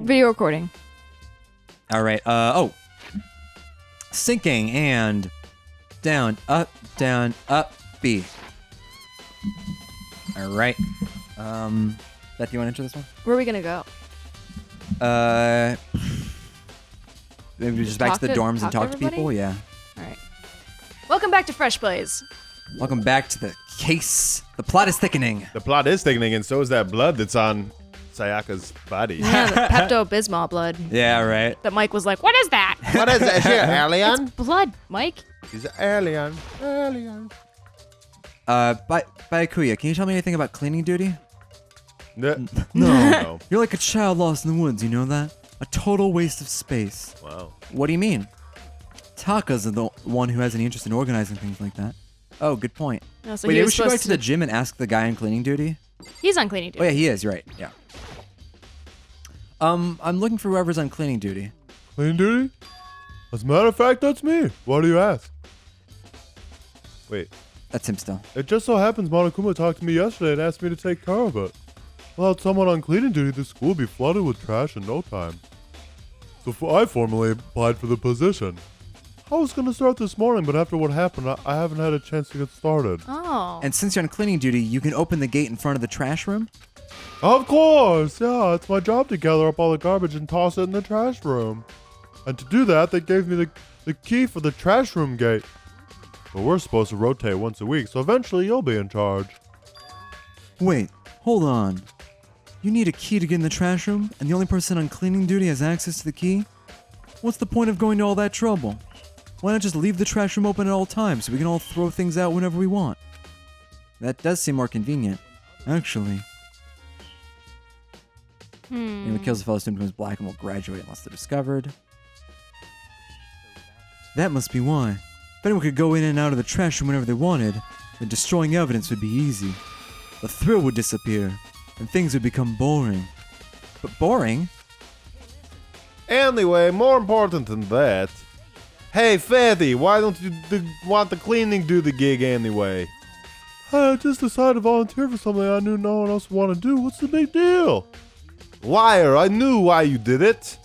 Video recording. All right. Sinking and down, up, B. All right. Beth, you want to enter this one? Where are we gonna go? Maybe just back to the dorms and talk to people. Yeah. All right. Welcome back to FreshPlays. Welcome back to the case. The plot is thickening. The plot is thickening, and so is that blood that's on Sayaka's body. Yeah, the Pepto-Bismol blood. Yeah, right. That Mike was like, "What is that?" What is it? Is she an alien? Blood, Mike. She's an alien. Alien. Byakuya, can you tell me anything about cleaning duty? No. You're like a child lost in the woods, you know that? A total waste of space. Wow. What do you mean? Taka's the one who has any interest in organizing things like that. Oh, good point. No, so Wait, he maybe we was should go back supposed to the gym and ask the guy on cleaning duty? He's on cleaning duty. Oh, yeah, he is. You're right. Yeah. I'm looking for whoever's on cleaning duty. Clean duty? As a matter of fact, that's me. Why do you ask? Wait. That's him still. It just so happens Monokuma talked to me yesterday and asked me to take care of it. Without someone on cleaning duty, the school would be flooded with trash in no time. So I formally applied for the position. I was going to start this morning, but after what happened, I haven't had a chance to get started. Oh. And since you're on cleaning duty, you can open the gate in front of the trash room? Of course, yeah, it's my job to gather up all the garbage and toss it in the trash room. And to do that, they gave me the key for the trash room gate. But we're supposed to rotate once a week, so eventually you'll be in charge. Wait, hold on. You need a key to get in the trash room, and the only person on cleaning duty has access to the key? What's the point of going to all that trouble? Why not just leave the trash room open at all times so we can all throw things out whenever we want? That does seem more convenient, actually. Anyone kills a fellow student becomes black and will graduate unless they're discovered. That must be why. If anyone could go in and out of the trash room whenever they wanted, then destroying evidence would be easy. The thrill would disappear, and things would become boring. But boring? Anyway, more important than that. Hey, Fatty, why don't you want the cleaning duty gig anyway? I just decided to volunteer for something I knew no one else would want to do. What's the big deal? Liar, I knew why you did it.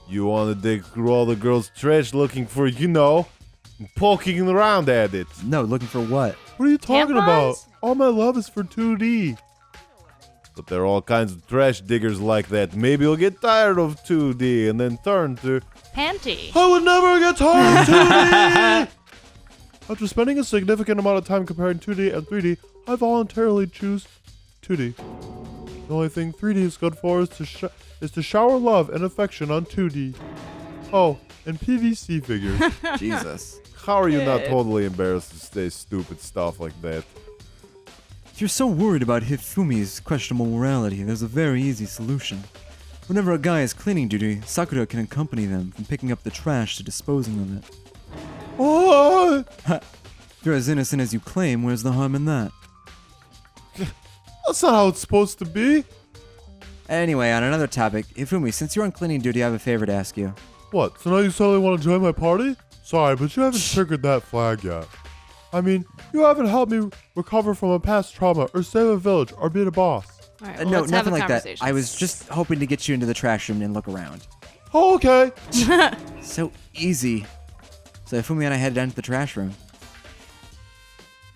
You want to dig through all the girls' trash looking for, poking around at it. No, looking for what? What are you talking about? Tampons? All my love is for 2D. But there are all kinds of trash diggers like that. Maybe you'll get tired of 2D and then turn to... Panty. I would never get tired of 2D! After spending a significant amount of time comparing 2D and 3D, I voluntarily choose 2D. The only thing 3D is good for is to shower love and affection on 2D. Oh, and PVC figures. Jesus. How are you not totally embarrassed to say stupid stuff like that? If you're so worried about Hifumi's questionable morality, there's a very easy solution. Whenever a guy is cleaning duty, Sakura can accompany them from picking up the trash to disposing of it. What? If you're as innocent as you claim, where's the harm in that? That's not how it's supposed to be. Anyway, on another topic, Hifumi, since you're on cleaning duty, I have a favor to ask you. What, so now you suddenly want to join my party? Sorry, but you haven't triggered that flag yet. I mean, you haven't helped me recover from a past trauma, or save a village, or be a boss. All right, well, No, let's have a nothing like that. conversation. I was just hoping to get you into the trash room and look around. Oh, okay. So easy. So Hifumi and I headed down to the trash room.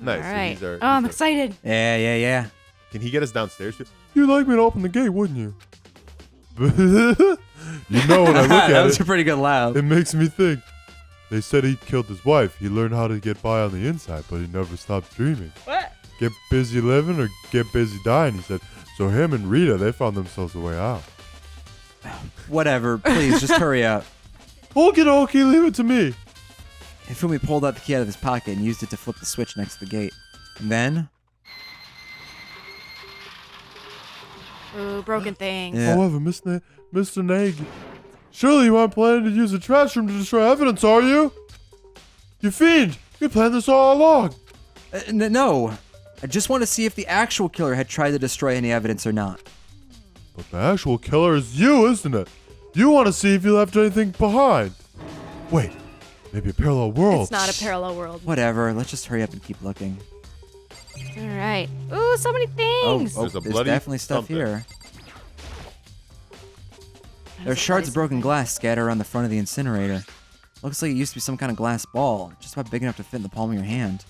Nice. All so right. these are- Oh, I'm these are- excited. Yeah. Can he get us downstairs? You'd like me to open the gate, wouldn't you? You know, when I look that at was it, a pretty good laugh. it makes me think. They said he killed his wife. He learned how to get by on the inside, but he never stopped dreaming. What? Get busy living or get busy dying, he said. So him and Rita, they found themselves a way out. Whatever, please, just hurry up. Okay, leave it to me. Hifumi pulled out the key out of his pocket and used it to flip the switch next to the gate. And then... Ooh, broken things. Yeah. However, Mr. Nagy, surely you aren't planning to use the trash room to destroy evidence, are you? You fiend! You planned this all along! No. I just want to see if the actual killer had tried to destroy any evidence or not. But the actual killer is you, isn't it? You want to see if you left anything behind. Wait, maybe a parallel world. It's not a parallel world. Whatever, let's just hurry up and keep looking. All right. Ooh, so many things. Oh, There's a there's bloody definitely stuff something. here. There are shards of broken glass scattered around the front of the incinerator. Looks like it used to be some kind of glass ball, just about big enough to fit in the palm of your hand.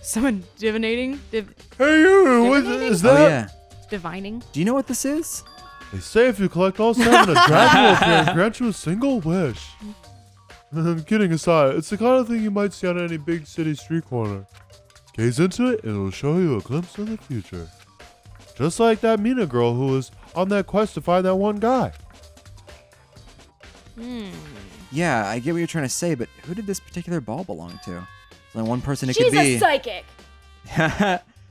Someone divinating? Hey, you! What is that? Oh yeah. Divining? Do you know what this is? They say if you collect all 7, a dragon will appear and grant you a single wish. I'm kidding aside, it's the kind of thing you might see on any big city street corner. Gaze into it and it'll show you a glimpse of the future. Just like that Mina girl who was on that quest to find that one guy. Yeah, I get what you're trying to say, but who did this particular ball belong to? There's only one person it She's could be. a psychic.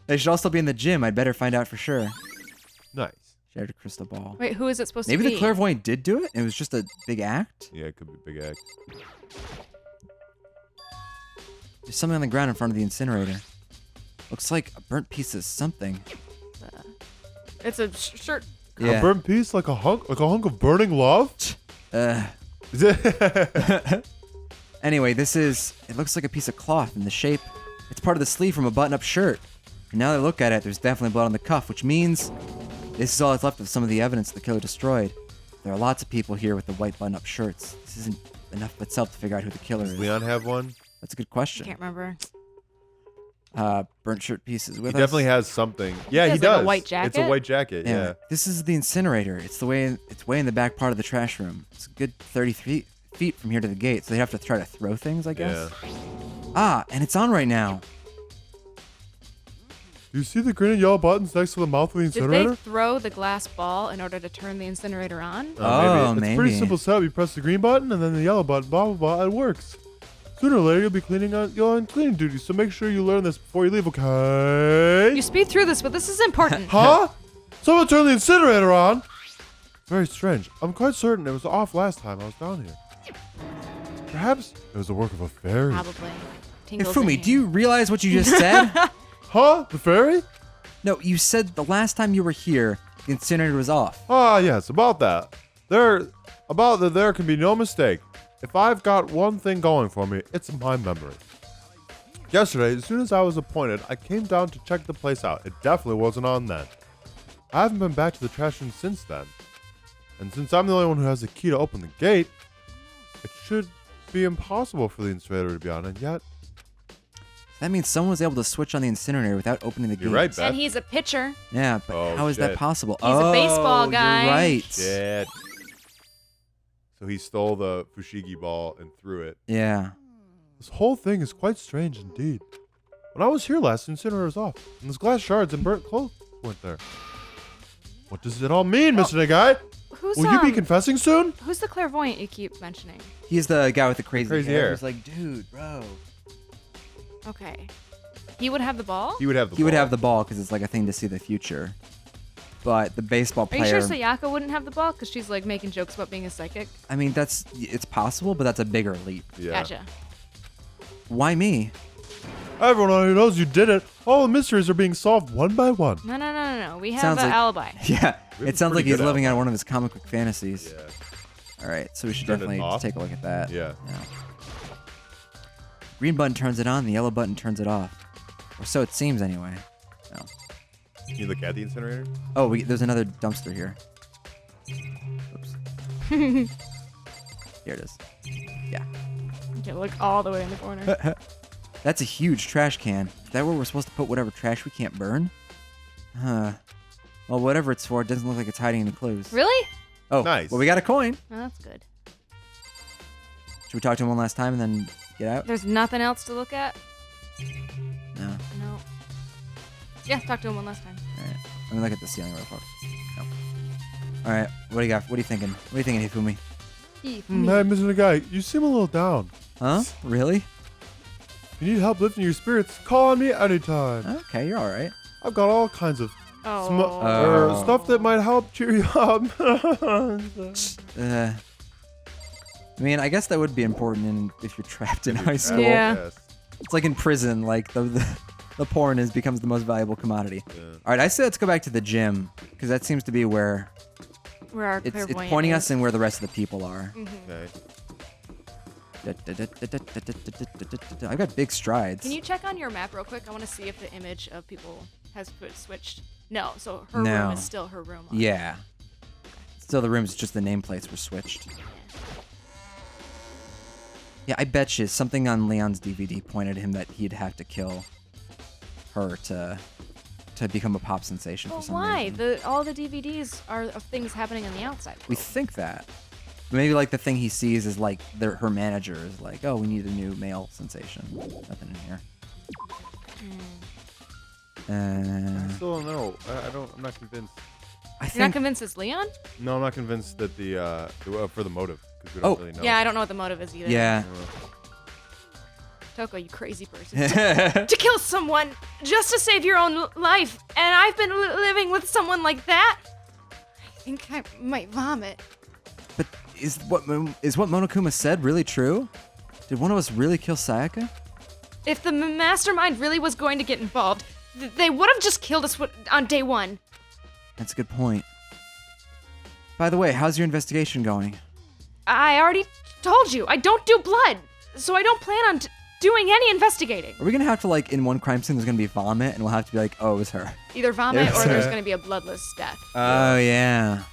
They should also be in the gym. I'd better find out for sure. Nice. Shared a crystal ball. Wait, who is it supposed Maybe to be? the clairvoyant did do it? It was just a big act? Yeah, it could be a big act. There's something on the ground in front of the incinerator. Looks like a burnt piece of something. It's a shirt. A burnt piece, like a hunk of burning love. Anyway, it looks like a piece of cloth in the shape. It's part of the sleeve from a button-up shirt. And now that I look at it, there's definitely blood on the cuff, which means this is all that's left of some of the evidence the killer destroyed. There are lots of people here with the white button-up shirts. This isn't enough of itself to figure out who the killer Does is. Leon have one? That's a good I question. can't remember. Burnt shirt pieces with He us. definitely has something. Yeah, He he has, like, a does. white It's a jacket? white jacket, yeah. This is the incinerator. It's way in the back part of the trash room. It's a good 33 feet from here to the gate, so they have to try to throw things, I guess. Yeah. Ah, and it's on right now. Do you see the green and yellow buttons next to the mouth of the Did incinerator? they throw the glass ball in order to turn the incinerator on? Oh, It's a maybe. pretty simple setup. You press the green button and then the yellow button, blah, blah, blah, it works. Sooner or later, you'll on cleaning duty, so make sure you learn this before you leave, okay? You speed through this, but this is important. Huh? Someone turned the incinerator on? Very strange. I'm quite certain it was off last time I was down here. Perhaps it was the work of a fairy. Probably. Hey, Tingles in Fumi, here. do you realize what you just said? Huh? The fairy? No, you said the last time you were here, the incinerator was off. Ah, yes, about that. There can be no mistake. If I've got one thing going for me, it's my memory. Yesterday, as soon as I was appointed, I came down to check the place out. It definitely wasn't on then. I haven't been back to the trash room since then. And since I'm the only one who has the key to open the gate, it should be impossible for the incinerator to be on, and yet... That means someone was able to switch on the incinerator without opening the gate. You're right, Beth. And he's a pitcher. Yeah, but Oh, how is that shit. possible? He's a baseball Oh, guy. You're right. Shit. So he stole the Fushigi ball and threw it. Yeah. This whole thing is quite strange indeed. When I was here last, the incinerator was off, and those glass shards and burnt clothes weren't there. What does it all mean, Mr. Nagai? Who's Will you be confessing soon? who's the clairvoyant you keep mentioning? He's the guy with the crazy hair. hair. He's like, dude, bro. Okay. He would have the ball? He would have the He would ball. have the ball because it's like a thing to see the future. But the baseball Are player. you sure Sayaka wouldn't have the ball? Because she's like making jokes about being a psychic? I mean, it's possible, but that's a bigger leap. Yeah. Gotcha. Why me? Everyone already knows you did it. All the mysteries are being solved one by one. No. We have Sounds an like- alibi. Yeah, We have it a sounds like pretty he's good living alibi. out one of his comic book fantasies. Yeah. All right, so we should Turn it definitely off? take a look at that. Yeah. Green button turns it on, the yellow button turns it off. Or so it seems anyway. No. Can you look at the incinerator? Oh, there's another dumpster here. Oops. Here it is. Yeah. Okay, look all the way in the corner. That's a huge trash can. Is that where we're supposed to put whatever trash we can't burn? Huh. Well, whatever it's for, it doesn't look like it's hiding any clues. Really? Oh, Nice. Well, we got a coin. Oh, that's good. Should we talk to him one last time and then get out? There's nothing else to look at? No. No. Yeah, talk to him one last time. All right. Let me look at the ceiling real quick. No. All right. What do you got? What are you thinking? What are you thinking, Hifumi? Hey, Hey, Mr. Nagai, you seem a little down. Huh? Really? If you need help lifting your spirits, call on me anytime. Okay, you're all right. I've got all kinds of Oh. stuff that might help cheer you up. I mean, I guess that would be important if you're trapped in high school. Yeah. Yes. It's like in prison, like the porn becomes the most valuable commodity. Yeah. All right, I say let's go back to the gym because that seems to be where Where our it's clairvoyant pointing is. us and where the rest of the people are. Okay. I've got big strides. Can you check on your map real quick? I want to see if the image of people has switched. No, so her No. room is still her room. Yeah. Still, the rooms, just the nameplates were switched. Yeah, I bet you something on Leon's DVD pointed him that he'd have to kill her to become a pop sensation for some Why? reason. All the DVDs are of things happening on the outside. We think that. Maybe like the thing he sees is like her manager is like, oh, we need a new male sensation. Nothing in here. I still don't know. I'm not convinced. You're not convinced it's Leon? No, I'm not convinced that for the motive, because we don't really know. Yeah, I don't know what the motive is either. Yeah. Toko, you crazy person. To kill someone just to save your own life, and I've been living with someone like that? I think I might vomit. But is what Monokuma said really true? Did one of us really kill Sayaka? If the mastermind really was going to get involved, they would have just killed us on day one. That's a good point. By the way, how's your investigation going? I already told you, I don't do blood, so I don't plan on doing any investigating. Are we gonna have to, like, in one crime scene, there's gonna be vomit, and we'll have to be like, oh, it was her. Either vomit or there's going to be a bloodless death. Oh, yeah.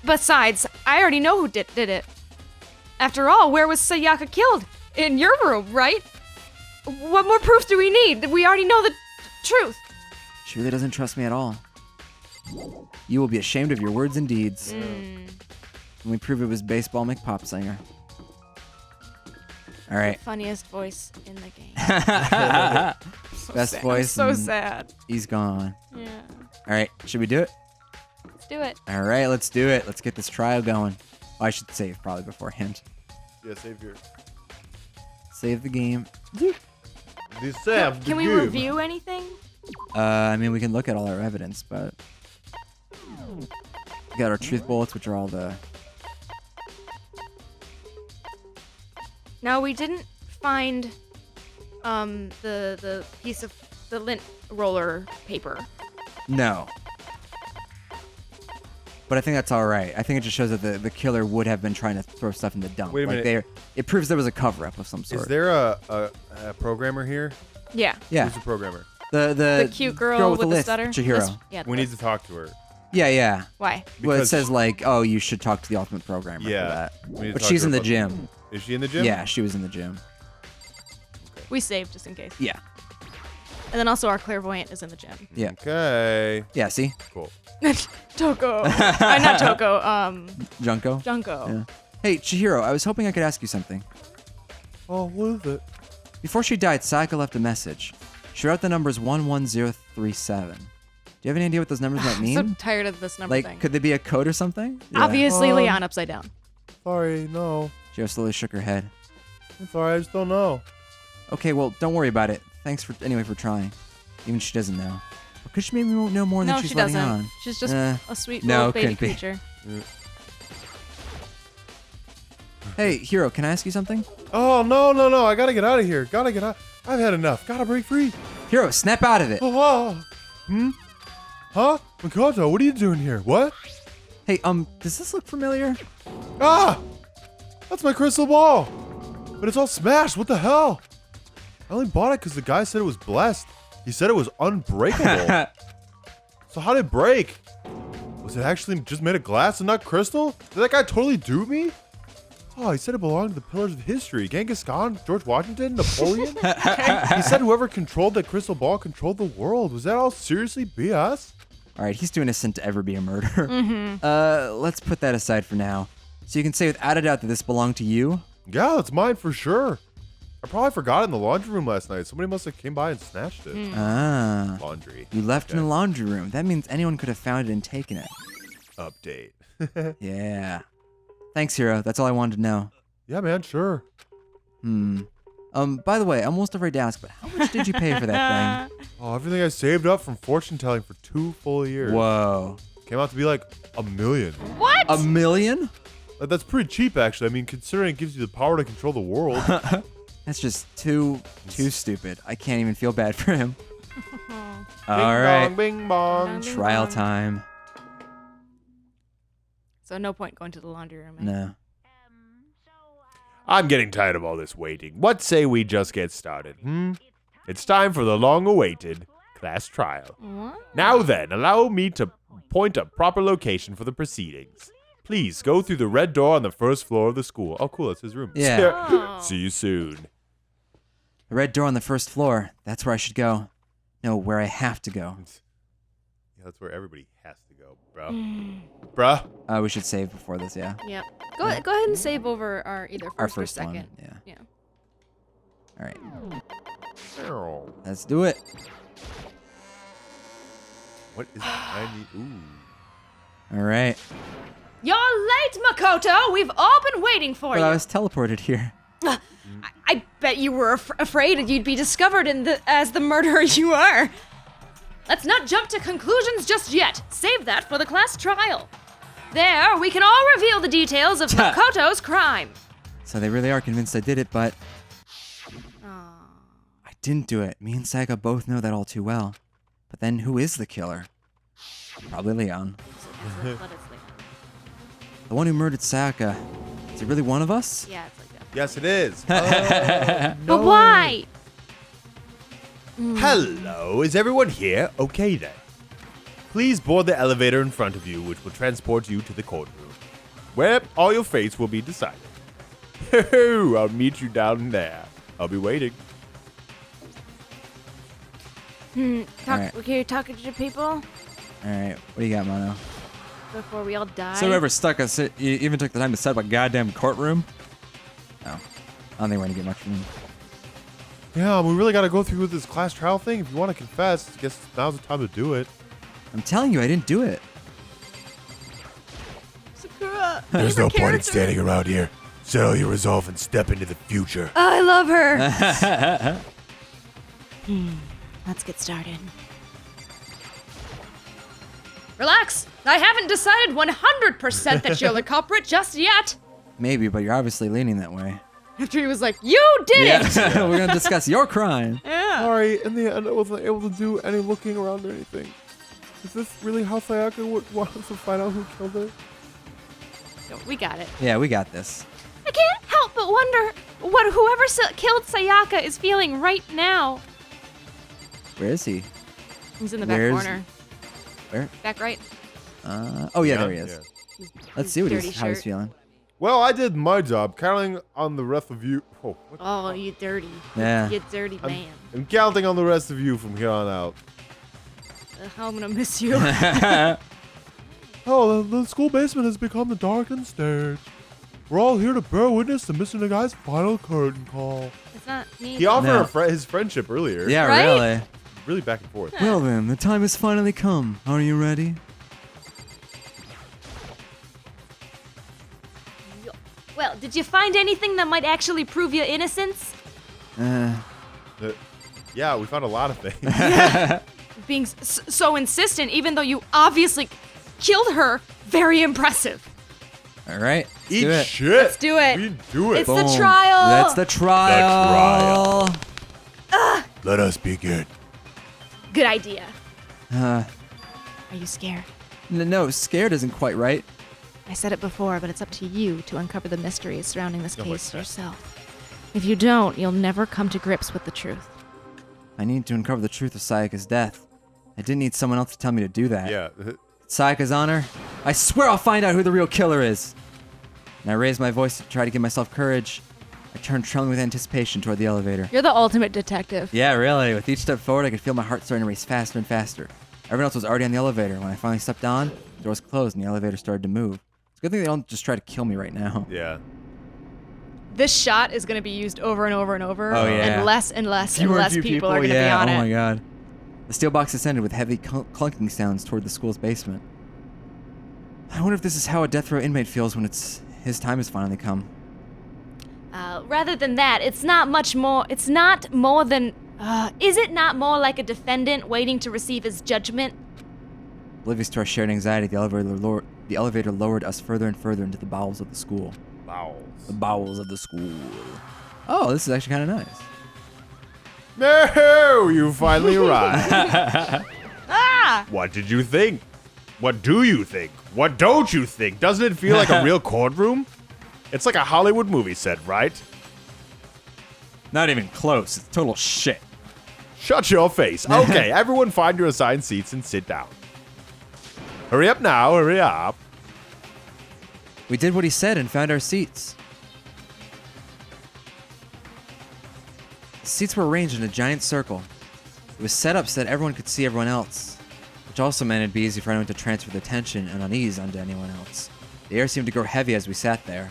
Besides, I already know who did it. After all, where was Sayaka killed? In your room, right? What more proof do we need? We already know the truth. She really doesn't trust me at all. You will be ashamed of your words and deeds. When we prove it was Baseball McPop Singer. All right. Funniest voice in the game. So Best sad. voice. I'm so and sad. He's gone. Yeah. All right. Should we do it? Let's do it. All right. Let's do it. Let's get this trial going. Oh, I should save probably beforehand. Yeah, save your. Save the game. Can we review anything? I mean, we can look at all our evidence, but we got our truth bullets, which are all the. Now we didn't find the piece of the lint roller paper. No. But I think that's all right. I think it just shows that the killer would have been trying to throw stuff in the dump. Wait a minute. It proves there was a cover-up of some sort. Is there a programmer here? Yeah. Yeah. Who's the programmer? The cute girl with the lisp, stutter. Chihiro. Yeah. We need to talk to her. Yeah. Why? Well, it Because- says like, oh, you should talk to the ultimate programmer for Yeah. that. We need to But talk she's to in her the about- gym. Is she in the gym? Yeah, she was in the gym. We saved just in case. Yeah. And then also our clairvoyant is in the gym. Yeah. Okay. Yeah, see? Cool. Toko. Not Toko. Junko? Junko. Yeah. Hey, Chihiro, I was hoping I could ask you something. Oh, what is it? Before she died, Sayaka left a message. She wrote the numbers 11037. Do you have any idea what those numbers might I'm mean? so tired of this number Like, thing. could they be a code or something? Yeah. Obviously, Leon upside down. Sorry, no. Chihiro slowly shook her head. I'm sorry, I just don't know. Okay, well, don't worry about it. Thanks for trying. Even she doesn't know. Or could she maybe know more than No, she's she letting doesn't. on? She's just Eh, a sweet no, little baby couldn't be. creature. Hey, Hiro, can I ask you something? Oh, no. I gotta get out of here. Gotta get out. I've had enough. Gotta break free. Hiro, snap out of it. Oh. Huh? Makoto, what are you doing here? What? Hey, does this look familiar? Ah! That's my crystal ball. But it's all smashed. What the hell? I only bought it because the guy said it was blessed. He said it was unbreakable. So how did it break? Was it actually just made of glass and not crystal? Did that guy totally dupe me? Oh, he said it belonged to the pillars of history. Genghis Khan, George Washington, Napoleon? He said whoever controlled that crystal ball controlled the world. Was that all seriously BS? All right, he's too innocent to ever be a murderer. Let's put that aside for now. So you can say without a doubt that this belonged to you? Yeah, that's mine for sure. I probably forgot it in the laundry room last night. Somebody must have came by and snatched it. Ah. Laundry. You left in the laundry room. That means anyone could have found it and taken it. Update. Yeah. Thanks, Hiro. That's all I wanted to know. Yeah, man, sure. By the way, I'm almost afraid to ask, but how much did you pay for that thing? Oh, everything I saved up from fortune telling for 2 full years. Whoa. Came out to be like $1 million. What? $1 million? That's pretty cheap, actually. I mean, considering it gives you the power to control the world. That's just too stupid. I can't even feel bad for him. All Bing right. bong, bing bong. Bing Trial bong. time. So no point going to the laundry room. Eh? No. I'm getting tired of all this waiting. What say we just get started? It's time for the long-awaited class trial. What? Now then, allow me to point a proper location for the proceedings. Please go through the red door on the first floor of the school. Oh, cool. That's his room. Yeah. Oh. See you soon. The red door on the first floor. That's where I should go. No, where I have to go. Yeah, that's where everybody has to go, bro. Bruh. We should save before this, yeah. Yep. Go ahead and save over our either first, Our or first second. one, yeah. Yeah. All right. Oh, Let's do it. what is I need? Ooh. All right. You're late, Makoto. We've all been waiting for But you. I was teleported here. I bet you were afraid you'd be discovered as the murderer you are. Let's not jump to conclusions just yet. Save that for the class trial. There, we can all reveal the details of Makoto's crime. So they really are convinced I did it, but Aw. I didn't do it. Me and Sayaka both know that all too well. But then who is the killer? Probably Leon. Let us leave. The one who murdered Sayaka. Is he really one of us? Yeah, it's like that. Yes, it is. Oh, But why? Hello, is everyone here? Okay then. Please board the elevator in front of you, which will transport you to the courtroom, where all your fates will be decided. I'll meet you down there. I'll be waiting. Alright. Okay, you're talking to people All right. What do you got, Mono? before we all die. So whoever stuck us, you even took the time to set up a goddamn courtroom? No. I don't think we're going to get much from him. Yeah, we really got to go through with this class trial thing. If you want to confess, I guess now's the time to do it. I'm telling you, I didn't do it. Sakura. There's no favorite point in character. standing around here. Settle your resolve and step into the future. Oh, I love her. Let's get started. Relax. I haven't decided 100% that you're the culprit just yet. Maybe, but you're obviously leaning that way. After he was like, you did it. We're going to discuss your crime. Yeah. Sorry, in the end, I wasn't able to do any looking around or anything. Is this really how Sayaka would want us to find out who killed her? No, we got it. Yeah, we got this. I can't help but wonder what whoever killed Sayaka is feeling right now. Where is he? He's in the back Where's- corner. Where? Back right. Oh, yeah, there he is. Let's see what dirty how he's shirt. feeling. Well, I did my job, counting on the rest of you. Oh, what the Oh, fuck? you dirty. Yeah. You dirty man. I'm counting on the rest of you from here on out. I'm gonna miss you. Oh, the school basement has become the darkened stage. We're all here to bear witness to Mr. Nagai's final curtain call. It's not me. He offered No. his friendship earlier. Yeah, Right? really. Really back and forth. Well then, the time has finally come. Are you ready? Well, did you find anything that might actually prove your innocence? Yeah, we found a lot of things. Being so insistent, even though you obviously killed her, very impressive. All right. Let's Eat do it. shit. Let's do it. We do it. It's the trial. That's the trial. Let us begin. Good idea. Uh, Are you scared? no, scared isn't quite right. I said it before, but it's up to you to uncover the mysteries surrounding this Oh, case what's that? yourself. If you don't, you'll never come to grips with the truth. I need to uncover the truth of Sayaka's death. I didn't need someone else to tell me to do that. Yeah. Sayaka's honor, I swear I'll find out who the real killer is. And I raised my voice to try to give myself courage. I turned trembling with anticipation toward the elevator. You're the ultimate detective. Yeah, really. With each step forward, I could feel my heart starting to race faster and faster. Everyone else was already on the elevator. When I finally stepped on, the door was closed and the elevator started to move. It's a good thing they don't just try to kill me right now. Yeah. This shot is going to be used over and over and over. Oh, yeah. And less and less Fewer and less few people are going to yeah, be on oh it. my god. The steel box descended with heavy clunking sounds toward the school's basement. I wonder if this is how a death row inmate feels when his time has finally come. Rather than that, it's not much more. It's not more than. Is it not more like a defendant waiting to receive his judgment? Oblivious to our shared anxiety, the elevator lowered us further and further into the bowels of the school. Bowels. The bowels of the school. Oh, this is actually kind of nice. No, you finally arrived. Ah! What did you think? What do you think? What don't you think? Doesn't it feel like a real courtroom? It's like a Hollywood movie set, right? Not even close. It's total shit. Shut your face. Okay, everyone find your assigned seats and sit down. Hurry up now, hurry up. We did what he said and found our seats. The seats were arranged in a giant circle. It was set up so that everyone could see everyone else, which also meant it'd be easy for anyone to transfer the tension and unease onto anyone else. The air seemed to grow heavy as we sat there.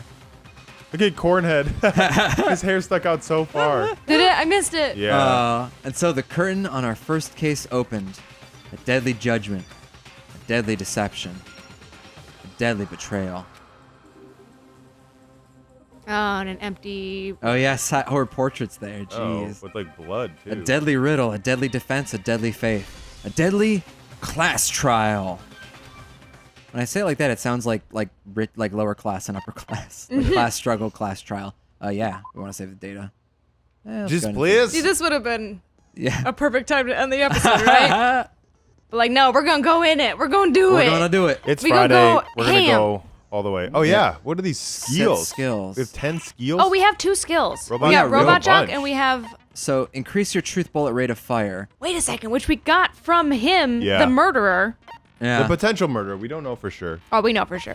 Look at Cornhead. His hair stuck out so far. Did it? I missed it. Yeah. And so the curtain on our first case opened. A deadly judgment. A deadly deception. A deadly betrayal. Oh, and an empty. Oh, yes, horror portraits there. Oh, Jeez. with like blood too. A deadly riddle, a deadly defense, a deadly faith. A deadly class trial. When I say it like that, it sounds like lower class and upper class. Like class struggle, class trial. Yeah, we want to save the data. Let's Just go into- please. See, this would have been Yeah. a perfect time to end the episode, right? But like, no, we're gonna go in it. We're gonna do We're it. going to do it. It's We gonna Friday. go We're gonna ham. go all the way. Oh yeah. What are these skills? skills. We have 10 skills. Oh, we have 2 skills. Robot we got Jock, Robot real Jock, bunch. and we have. So increase your truth bullet rate of fire. Wait a second, which we got from him, Yeah. the murderer. Yeah. The potential murder. We don't know for sure. Oh, we know for sure.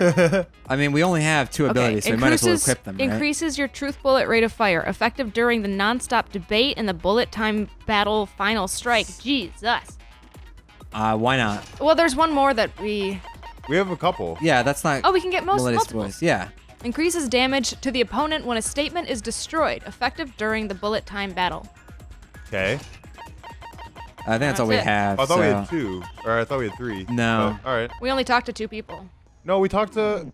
I mean, we only have 2 abilities, so we might as well equip them, right? Increases your truth bullet rate of fire, effective during the non-stop debate and the bullet time battle final strike. Jesus. Why not? Well, there's one more that we. We have a couple. Yeah, that's not. Oh, we can get Melody's multiple. voice. Yeah. Increases damage to the opponent when a statement is destroyed, effective during the bullet time battle. Okay. I think that's all we That's it. have. I thought we so- had 2, or I thought we had 3. No. All right. We only talked to 2 people. No, we talked to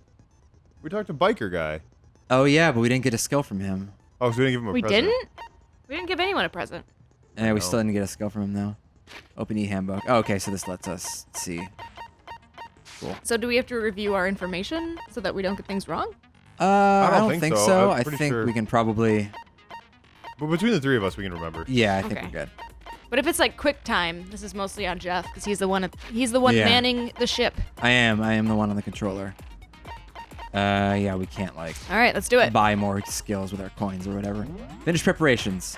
biker guy. Oh yeah, but we didn't get a skill from him. Oh, so we didn't give him a We present. didn't? We didn't give anyone a present. And we No. still didn't get a skill from him though. Open e-handbook. Oh, okay, so this lets us see. Cool. So do we have to review our information so that we don't get things wrong? I don't don't think think so. so. I'm I pretty think sure- we can probably. But between the 3 of us, we can remember. Yeah, I think Okay. we're good. But if it's like quick time, this is mostly on Jeff because he's the one. He's the one Yeah. manning the ship. I am the one on the controller. Yeah, we can't like All right, let's do it. buy more skills with our coins or whatever. Finish preparations.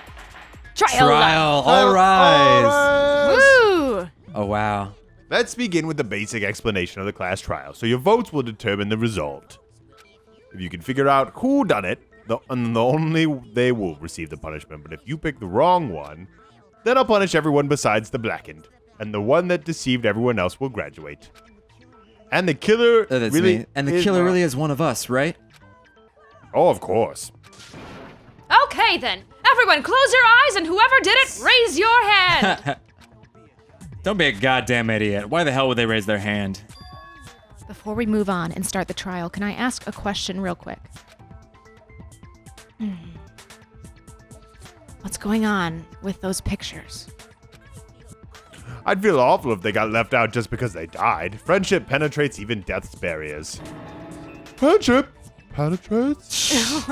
Trial. All rise. Woo! Oh wow. Let's begin with the basic explanation of the class trial, so your votes will determine the result. If you can figure out who done it, only they will receive the punishment. But if you pick the wrong one, then I'll punish everyone besides the blackened, and the one that deceived everyone else will graduate. And the killer That's really me. And the is killer not- really is one of us, right? Oh, of course. Okay then, everyone, close your eyes, and whoever did it, raise your hand. Don't be a goddamn idiot. Why the hell would they raise their hand? Before we move on and start the trial, can I ask a question real quick? What's going on with those pictures? I'd feel awful if they got left out just because they died. Friendship penetrates even death's barriers. Friendship penetrates?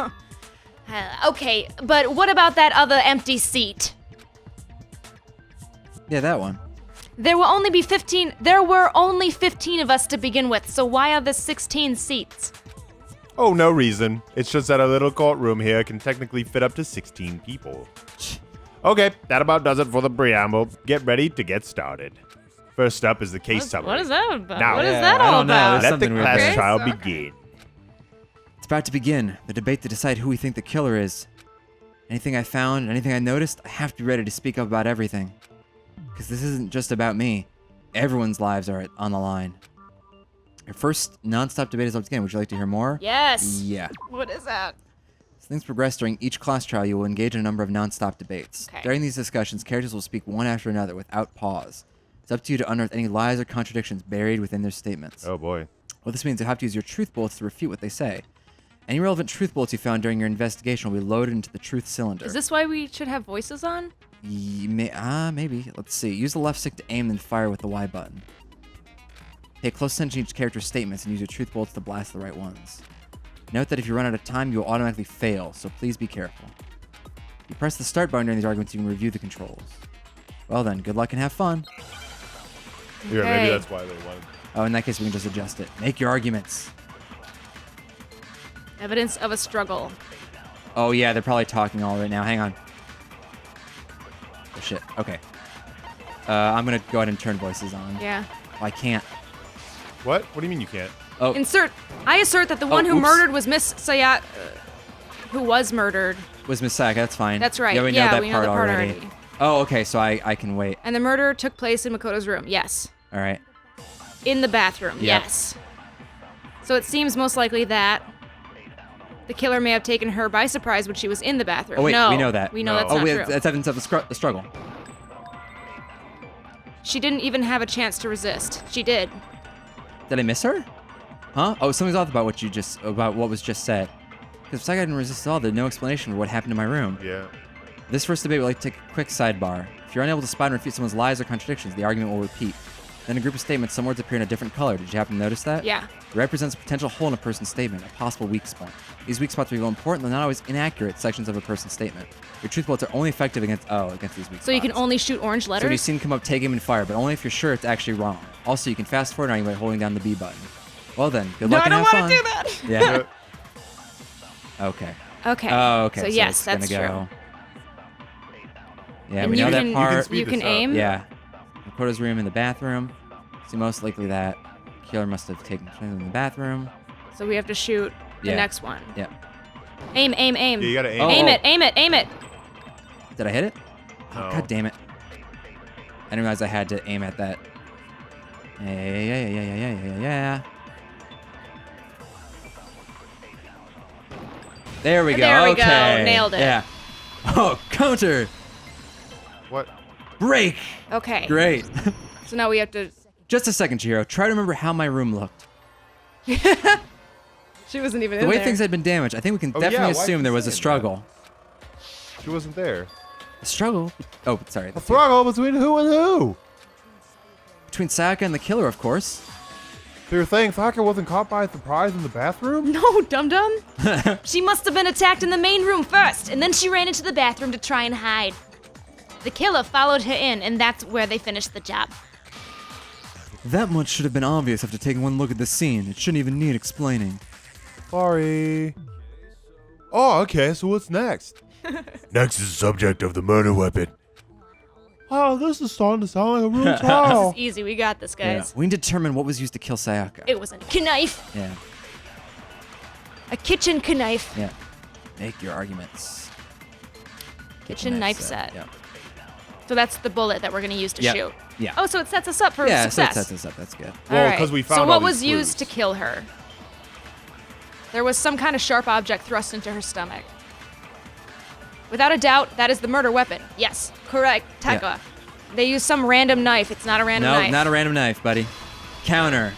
Okay, but what about that other empty seat? Yeah, that one. There were only 15 of us to begin with, so why are there 16 seats? Oh, no reason. It's just that a little courtroom here can technically fit up to 16 people. Okay, that about does it for the preamble. Get ready to get started. First up is the case summary. What is that about? Now- What is Yeah, that I all don't know. about? There's Let the something weird class there. trial Okay. begin. It's about to begin. The debate to decide who we think the killer is. Anything I found, anything I noticed, I have to be ready to speak up about everything. Because this isn't just about me. Everyone's lives are on the line. Your first non-stop debate is up to begin. Would you like to hear more? Yes. Yeah. What is that? As things progress during each class trial, you will engage in a number of non-stop debates. Okay. During these discussions, characters will speak one after another without pause. It's up to you to unearth any lies or contradictions buried within their statements. Oh, boy. What this means, you'll have to use your truth bullets to refute what they say. Any relevant truth bullets you found during your investigation will be loaded into the truth cylinder. Is this why we should have voices on? Maybe. Let's see. Use the left stick to aim, then fire with the Y button. Pay close attention to each character's statements and use your truth bullets to blast the right ones. Note that if you run out of time, you will automatically fail, so please be careful. If you press the start button during these arguments, you can review the controls. Well then, good luck and have fun. Yeah, Okay. maybe that's why they wanted. Oh, in that case, we can just adjust it. Make your arguments. Evidence of a struggle. Oh yeah, they're probably talking all right now. Hang on. Oh shit. Okay. I'm gonna go ahead and turn voices on. Yeah. I can't. What? What do you mean you can't? Oh, I assert that the one who oops. murdered was Miss Sayaka, who was murdered. was Miss Sayaka. That's fine. That's right. Yeah, we know Yeah, that we know part, the part already. already. Oh, okay. So I can wait. And the murder took place in Makoto's room. Yes. All right. In the bathroom. Yep. Yes. So it seems most likely that the killer may have taken her by surprise when she was in the bathroom. Oh wait, no, we know that. We know No. that's Oh not wait, true. that's evidence of the struggle. She didn't even have a chance to resist. She did. Did I miss her? Huh? Oh, something's off about what was just said. Because if Sayaka didn't resist at all, there's no explanation for what happened in my room. Yeah. This first debate would like to take a quick sidebar. If you're unable to spot and refute someone's lies or contradictions, the argument will repeat. Then a group of statements, some words appear in a different color. Did you happen to notice that? Yeah. It represents a potential hole in a person's statement, a possible weak spot. These weak spots reveal important, though not always inaccurate, sections of a person's statement. Your truth bullets are only effective against these weak spots. So you can only shoot orange So when letters? you see them come up, take aim and fire, but only if you're sure it's actually wrong. Also, you can fast forward argument by holding down the B button. Well then, good luck and have fun. No, I don't want to do Yeah. Okay. Okay. Oh, okay. So So yes, it's that's gonna true. go. Yeah, And we you know can, that part. speed you this can up. aim? Yeah. Makoto's room in the bathroom. So most likely that killer must have taken something in the bathroom. So we have to shoot the Yeah. next one. Yeah. Aim, aim, aim. Yeah, you gotta aim. Oh, Aim oh. it, aim it, aim it. Did I hit it? No. Oh, God damn it. I didn't realize I had to aim at that. Yeah. There we go. There we go. Okay. Nailed it. Yeah. Oh, counter. What? Break. Okay. Great. So now we have to. Just a second, Chihiro. Try to remember how my room looked. She wasn't even The in way there. things had been damaged, I think we can Oh, yeah, definitely why'd assume you there was say a that? struggle. She wasn't there. A struggle? Oh, sorry. A struggle between who and who? Between Sayaka and the killer, of course. So you're saying Sayaka wasn't caught by surprise in the bathroom? No, dum-dum. She must have been attacked in the main room first, and then she ran into the bathroom to try and hide. The killer followed her in, and that's where they finished the job. That much should have been obvious after taking one look at the scene. It shouldn't even need explaining. Sorry. Oh, okay, so what's next? Next is the subject of the murder weapon. Wow, this is starting to sound like a real trial. Easy, we got this, guys. We need to determine what was used to kill Sayaka. It was a knife. Yeah. A kitchen knife. Yeah. Make your arguments. Kitchen knife set. Yeah. So that's the bullet that we're going to use to Yeah. shoot. Yeah. Oh, so it sets us up for Yeah, so it success. sets us up. That's good. Well, All right. 'cause we found So all what these was used to clues. kill her? There was some kind of sharp object thrust into her stomach. Without a doubt, that is the murder weapon. Yes, correct, Taka. Yeah. They used some random knife. It's not a random No, knife. not a random knife, buddy. Counter.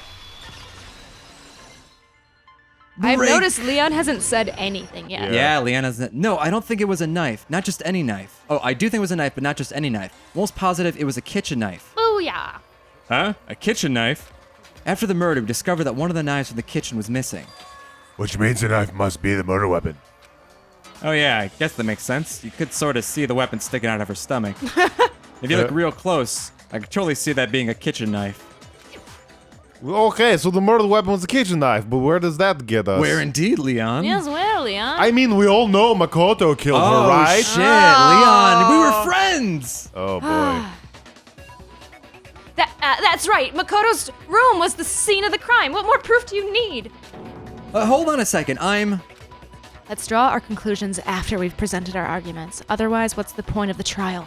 I've Break. noticed Leon hasn't said anything yet. Yeah, Leanna's. No, I don't think it was a knife. Not just any knife. Oh, I do think it was a knife, but not just any knife. Most positive it was a kitchen knife. Booyah. Huh? A kitchen knife? After the murder, we discovered that one of the knives from the kitchen was missing. Which means the knife must be the murder weapon. Oh yeah, I guess that makes sense. You could sort of see the weapon sticking out of her stomach. If you look real close, I could totally see that being a kitchen knife. Okay, so the murder weapon was a kitchen knife, but where does that get us? Where indeed, Leon? Yes, well, Leon. I mean, we all know Makoto killed Oh her, right? shit, Leon! We were friends! Oh boy. That's right. Makoto's room was the scene of the crime. What more proof do you need? Hold on a second, Let's draw our conclusions after we've presented our arguments. Otherwise, what's the point of the trial?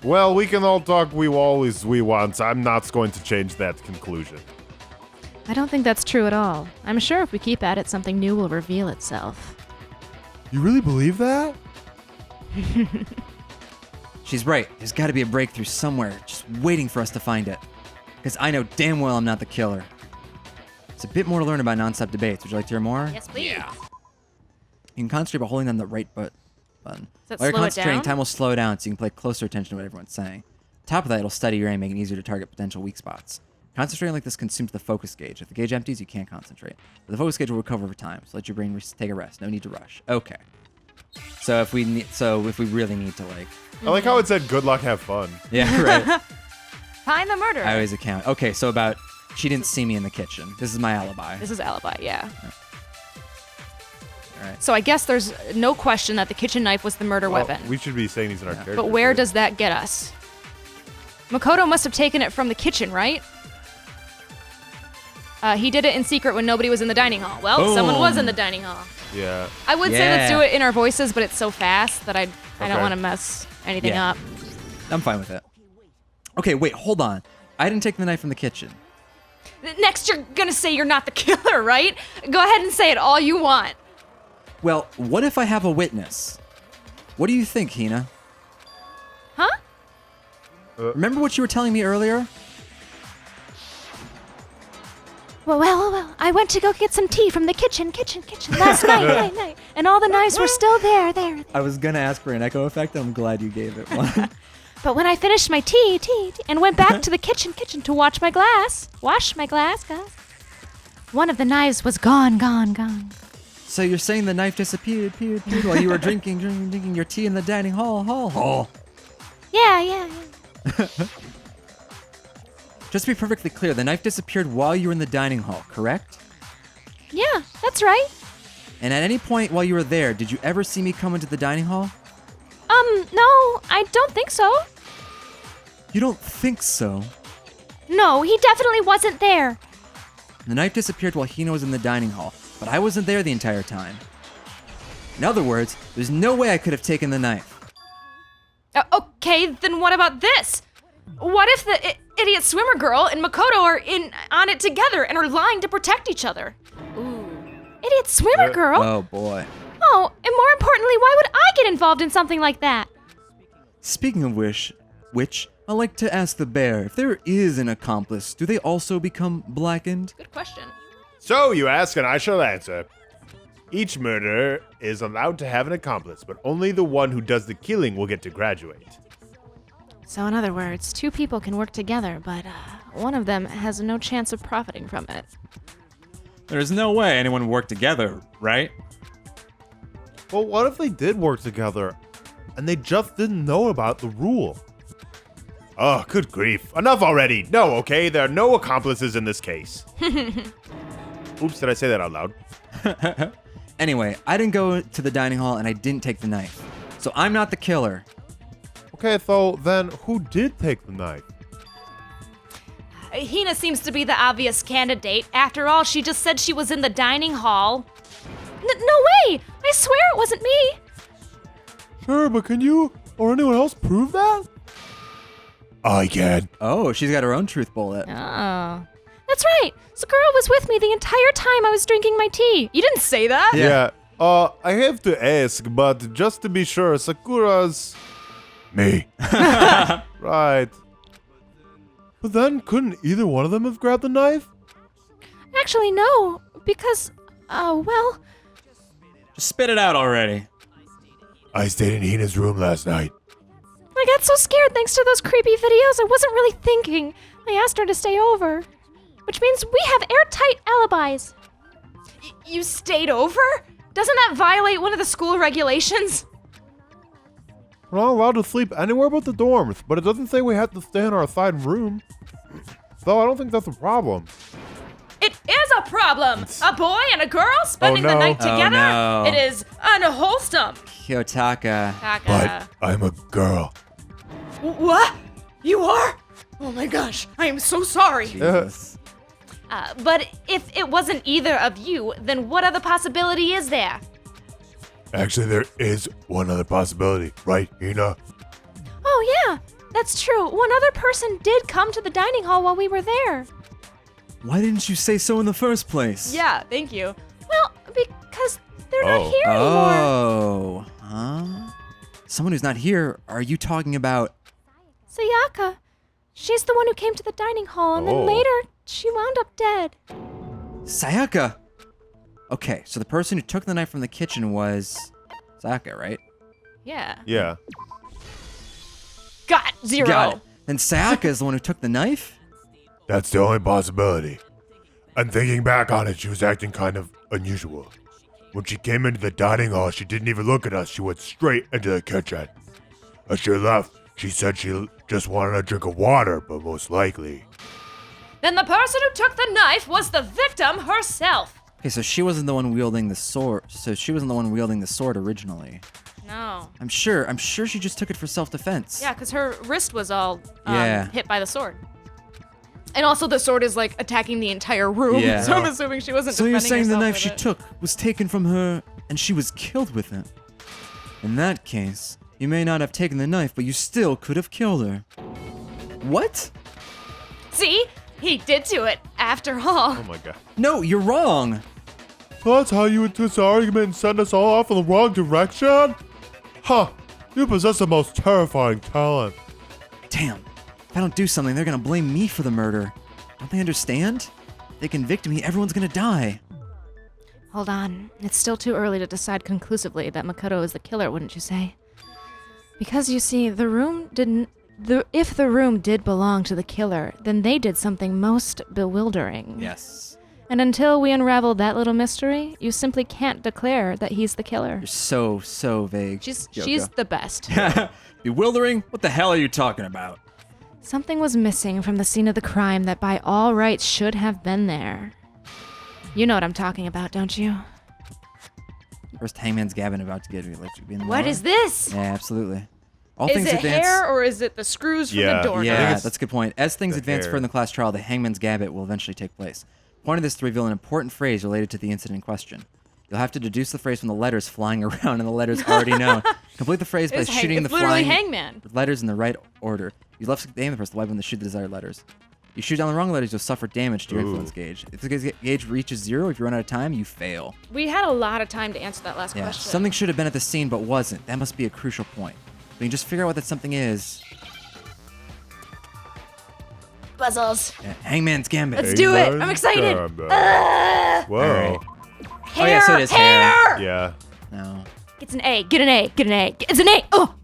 Well, we can all talk we want. I'm not going to change that conclusion. I don't think that's true at all. I'm sure if we keep at it, something new will reveal itself. You really believe that? She's right. There's got to be a breakthrough somewhere, just waiting for us to find it. Because I know damn well I'm not the killer. It's a bit more to learn about non-stop debates. Would you like to hear more? Yes, please. You can concentrate by holding down the right button. Does that While you're slow it concentrating, down? time will slow down so you can pay closer attention to what everyone's saying. On top of that, it'll steady your aim, making it easier to target potential weak spots. Concentrating like this consumes the focus gauge. If the gauge empties, you can't concentrate. But the focus gauge will recover over time, so let your brain take a rest. No need to rush. Okay. So if we really need to I like how it said good luck, have fun. yeah, right. Find the murderer. I always account. Okay, so about she didn't see me in the kitchen. This is my alibi. This is alibi, yeah. All right. So I guess there's no question that the kitchen knife was the murder Well, weapon. we should be saying these in our characters. But where right? does that get us? Makoto must have taken it from the kitchen, right? He did it in secret when nobody was in the dining hall. Well, someone was in the dining hall. Yeah. I would say let's do it in our voices, but it's so fast that I don't Okay. want to mess anything Yeah. up. I'm fine with it. Okay, wait, hold on. I didn't take the knife from the kitchen. Next, you're gonna say you're not the killer, right? Go ahead and say it all you want. Well, what if I have a witness? What do you think, Hina? Huh? Remember what you were telling me earlier? Well, I went to go get some tea from the kitchen last night, and all the knives were still there. I was gonna ask for an echo effect, and I'm glad you gave it one. But when I finished my tea, and went back to the kitchen to wash my glass, guys, one of the knives was gone. So you're saying the knife disappeared while you were drinking your tea in the dining hall? Yeah. Just to be perfectly clear, the knife disappeared while you were in the dining hall, correct? Yeah, that's right. And at any point while you were there, did you ever see me come into the dining hall? No, I don't think so. You don't think so? No, he definitely wasn't there. The knife disappeared while Hina was in the dining hall, but I wasn't there the entire time. In other words, there's no way I could have taken the knife. Okay, then what about this? What if the idiot swimmer girl and Makoto are on it together and are lying to protect each other? Idiot swimmer girl. Oh boy. Oh, and more importantly, why would I get involved in something like that? Speaking of which, I'd like to ask the bear, if there is an accomplice, do they also become blackened? Good question. So you ask and I shall answer. Each murderer is allowed to have an accomplice, but only the one who does the killing will get to graduate. So in other words, two people can work together, but one of them has no chance of profiting from it. There's no way anyone would work together, right? Well, what if they did work together and they just didn't know about the rule? Oh, good grief. Enough already. No, okay? There are no accomplices in this case. Oops, did I say that out loud? Anyway, I didn't go to the dining hall and I didn't take the knife. So I'm not the killer. Okay, so then who did take the knife? Hina seems to be the obvious candidate. After all, she just said she was in the dining hall. No way! I swear it wasn't me. Sure, but can you or anyone else prove that? I can. Oh, she's got her own truth bullet. Oh. That's right. The girl was with me the entire time I was drinking my tea. You didn't say that? Yeah. I have to ask, but just to be sure, Sakura's... me. Right. But then, couldn't either one of them have grabbed the knife? Actually, no, because, well, Just spit it out already. I stayed in Hina's room last night. I got so scared thanks to those creepy videos, I wasn't really thinking. I asked her to stay over. Which means we have airtight alibis. You stayed over? Doesn't that violate one of the school regulations? We're not allowed to sleep anywhere but the dorms, but it doesn't say we have to stay in our assigned room. So I don't think that's a problem. It is a problem! A boy and a girl spending the no. night Oh, together? no. It is unwholesome. Kyotaka. Taka. I'm a girl. What? You are? Oh my gosh, I am so sorry. Jesus. But if it wasn't either of you, then what other possibility is there? Actually, there is one other possibility, right, Hina? Oh, yeah, that's true. One other person did come to the dining hall while we were there. Why didn't you say so in the first place? Yeah, thank you. Well, because they're Oh. not here anymore. Oh, huh? Someone who's not here, are you talking about? Sayaka. She's the one who came to the dining hall, and Oh. then later, she wound up dead. Sayaka! Okay, so the person who took the knife from the kitchen was Sayaka, right? Yeah. Yeah. Got it. Zero. Got it. Then Sayaka is the one who took the knife? That's the only possibility. And thinking back on it, she was acting kind of unusual. When she came into the dining hall, she didn't even look at us. She went straight into the kitchen. As she left, she said she just wanted a drink of water, but most likely... Then the person who took the knife was the victim herself. Okay, so she wasn't the one wielding the sword. So she wasn't the one wielding the sword originally. No. I'm sure she just took it for self-defense. Yeah, because her wrist was all Yeah. hit by the sword. And also the sword is like attacking the entire room, Yeah. so I'm assuming she wasn't So you're defending saying the herself knife with she it. took was taken from her and she was killed with it? In that case, you may not have taken the knife, but you still could have killed her. What? See? He did do it, after all. Oh my god. No, you're wrong. So that's how you would twist the argument and send us all off in the wrong direction? Huh. You possess the most terrifying talent. Damn. If I don't do something, they're gonna blame me for the murder. Don't they understand? If they convict me, everyone's gonna die. Hold on. It's still too early to decide conclusively that Makoto is the killer, wouldn't you say? Because you see, the room didn't. If the room did belong to the killer, then they did something most bewildering. Yes. And until we unravel that little mystery, you simply can't declare that he's the killer. You're so vague. She's Yoko. the best. Bewildering? What the hell are you talking about? Something was missing from the scene of the crime that by all rights should have been there. You know what I'm talking about, don't you? First Hangman's Gavin about to get electric beam. What is this? Yeah, absolutely. All Is things it advance. hair or is it the screws from Yeah. the doorknob? I think Yeah, it's that's a good point. As things the advance hair. further in the class trial, the Hangman's Gambit will eventually take place. The point of this is to reveal an important phrase related to the incident in question. You'll have to deduce the phrase from the letters flying around and the letters already known. Complete the phrase by It's shooting the it's literally flying Hangman. letters in the right order. You left click the aim the first weapon to shoot the desired letters. You shoot down the wrong letters, you'll suffer damage to your influence gauge. If the gauge reaches 0, if you run out of time, you fail. We had a lot of time to answer that last Yeah, question. something should have been at the scene but wasn't. That must be a crucial point. When you just figure out what that something is. Puzzles. Yeah, Hangman's Gambit. Let's do it. I'm excited. Whoa. Alright. Hair. Oh yeah, so it is hair. Yeah. No. It's an A. Get an A. Get an A. It's an A. Oh.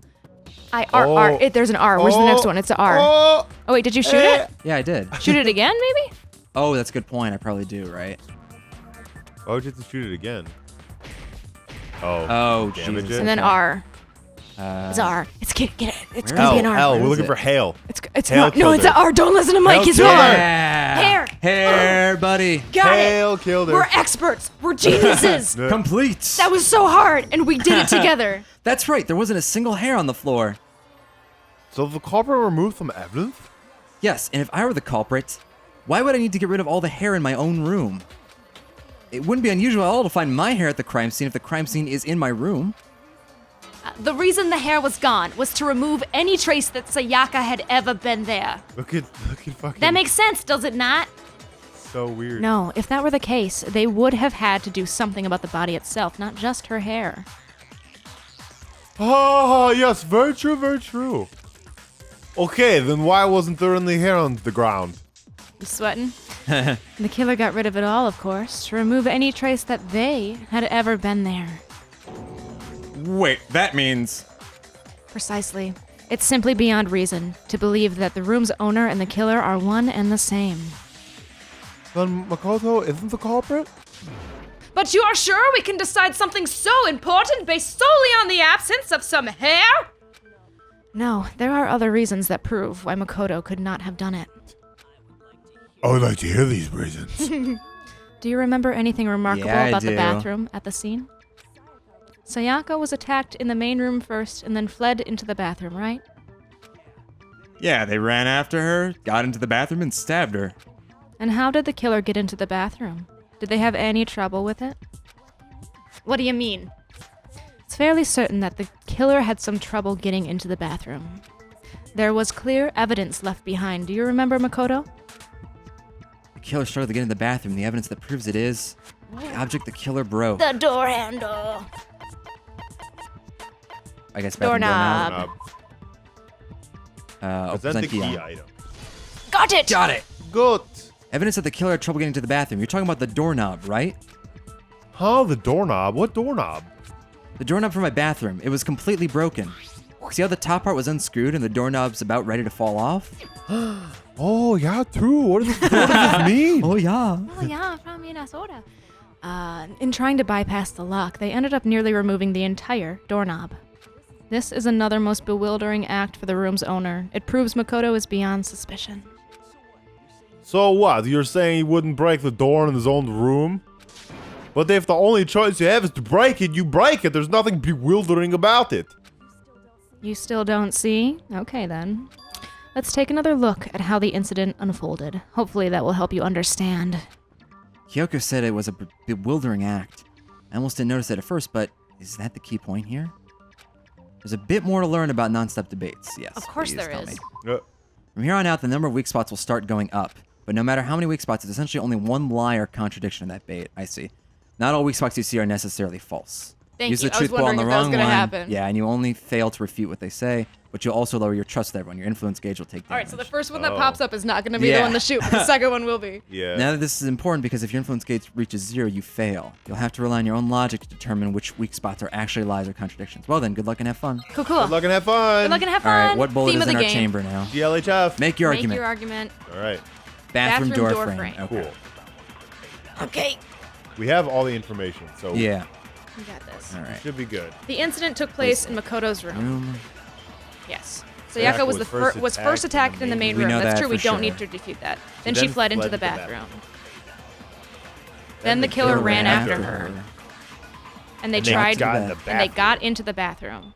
R. Oh. There's an R. Where's the next one? It's an R. Oh, Oh. wait, did you shoot it? Yeah, I did. Shoot it again, maybe? Oh, that's a good point. I probably do, right? Why would you have to shoot it again? Oh. Oh, Damage Jesus. it? And then Okay. R. Uh, It's R. It's get it. It's Where gonna is be it? an R. Hell, Where we're is looking it? for hail. It's Hail not. No, it's killed an her. R. Don't listen to Mike. Hail He's killed wrong. her. Yeah. Hair. Hair, buddy. Got Hail killed it. her. We're experts. We're geniuses. Complete. That was so hard, and we did it together. That's right. There wasn't a single hair on the floor. So the culprit removed some evidence? Yes, and if I were the culprit, why would I need to get rid of all the hair in my own room? It wouldn't be unusual at all to find my hair at the crime scene if the crime scene is in my room. The reason the hair was gone was to remove any trace that Sayaka had ever been there. Look at fucking. That makes sense, does it not? so weird. No, if that were the case, they would have had to do something about the body itself, not just her hair. Ah, yes, very true, very true. Okay, then why wasn't there any hair on the ground? You sweating? The killer got rid of it all, of course, to remove any trace that they had ever been there. Wait, that means... Precisely. It's simply beyond reason to believe that the room's owner and the killer are one and the same. Then Makoto isn't the culprit? But you are sure we can decide something so important based solely on the absence of some hair? No, there are other reasons that prove why Makoto could not have done it. I would like to hear these reasons. Do you remember anything remarkable Yeah, I about the do. bathroom at the scene? Sayaka was attacked in the main room first and then fled into the bathroom, right? Yeah, they ran after her, got into the bathroom, and stabbed her. And how did the killer get into the bathroom? Did they have any trouble with it? What do you mean? It's fairly certain that the killer had some trouble getting into the bathroom. There was clear evidence left behind. Do you remember, Makoto? The killer struggled to get into the bathroom. The evidence that proves it is the object the killer broke. The door handle. I guess bathroom Doorknob. Present the key key. item. Got it! Got it. Good. Evidence that the killer had trouble getting to the bathroom. You're talking about the doorknob, right? Huh, the doorknob? What doorknob? The doorknob for my bathroom. It was completely broken. See how the top part was unscrewed and the doorknob's about ready to fall off? Oh, yeah, true. What does this mean? Oh, yeah. Oh, yeah, from Minnesota. In trying to bypass the lock, they ended up nearly removing the entire doorknob. This is another most bewildering act for the room's owner. It proves Makoto is beyond suspicion. So what? You're saying he wouldn't break the door in his own room? But if the only choice you have is to break it, you break it. There's nothing bewildering about it. You still don't see? Okay, then. let's take another look at how the incident unfolded. Hopefully that will help you understand. Kyoko said it was a bewildering act. I almost didn't notice it at first, but is that the key point here? There's a bit more to learn about non-stop debates, yes. Of course please there tell is. me. From here on out, the number of weak spots will start going up. But no matter how many weak spots, there's essentially only one lie or contradiction in that bait. I see. Not all weak spots you see are necessarily false. Thank Use you. the I was truth ball on the wondering if that was wrong gonna one. happen. Yeah, and you only fail to refute what they say, but you'll also lower your trust with everyone. Your influence gauge will take damage. All right, so the first one that pops up is not going to be the Yeah. one to shoot, but the second one will be. Yeah. Now that this is important because if your influence gauge reaches 0, you fail. You'll have to rely on your own logic to determine which weak spots are actually lies or contradictions. Well then, good luck and have fun. Cool, cool. Good luck and have fun. Good luck and have All fun. right, what bullet Theme is of in the our game. chamber now? GLHF. Make your Make argument. your argument. All right. Bathroom door frame. frame. Okay. Cool. Okay. We have all the information, so Yeah. We got this. All right. should be good. The incident took place in Makoto's room. Room. Yes. Sayaka Sayaka was was first attacked in the main We room. know That's that true. We for don't sure. need to defute that. Then then she fled into the fled to the bathroom. bathroom. Then the killer ran after her, and they And they tried. got in the And they bathroom. got into the bathroom.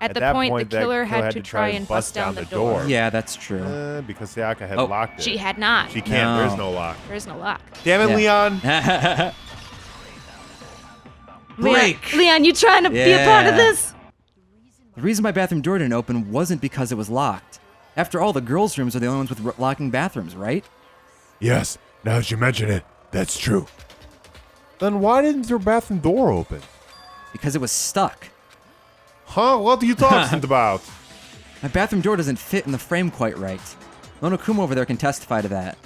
At At the that point, the point, that killer had to try and bust down the door. Yeah, that's true. Because Sayaka had Oh. locked it. She had not. She can't. No. There's no lock. There is no lock. Damn it, Yeah. Leon. Break. Leon, you trying to be a part of Yeah. this? The reason my bathroom door didn't open wasn't because it was locked. After all, the girls' rooms are the only ones with locking bathrooms, right? Yes. Now that you mention it, that's true. Then why didn't your bathroom door open? Because it was stuck. Huh? What are you talking about? My bathroom door doesn't fit in the frame quite right. Monokuma over there can testify to that.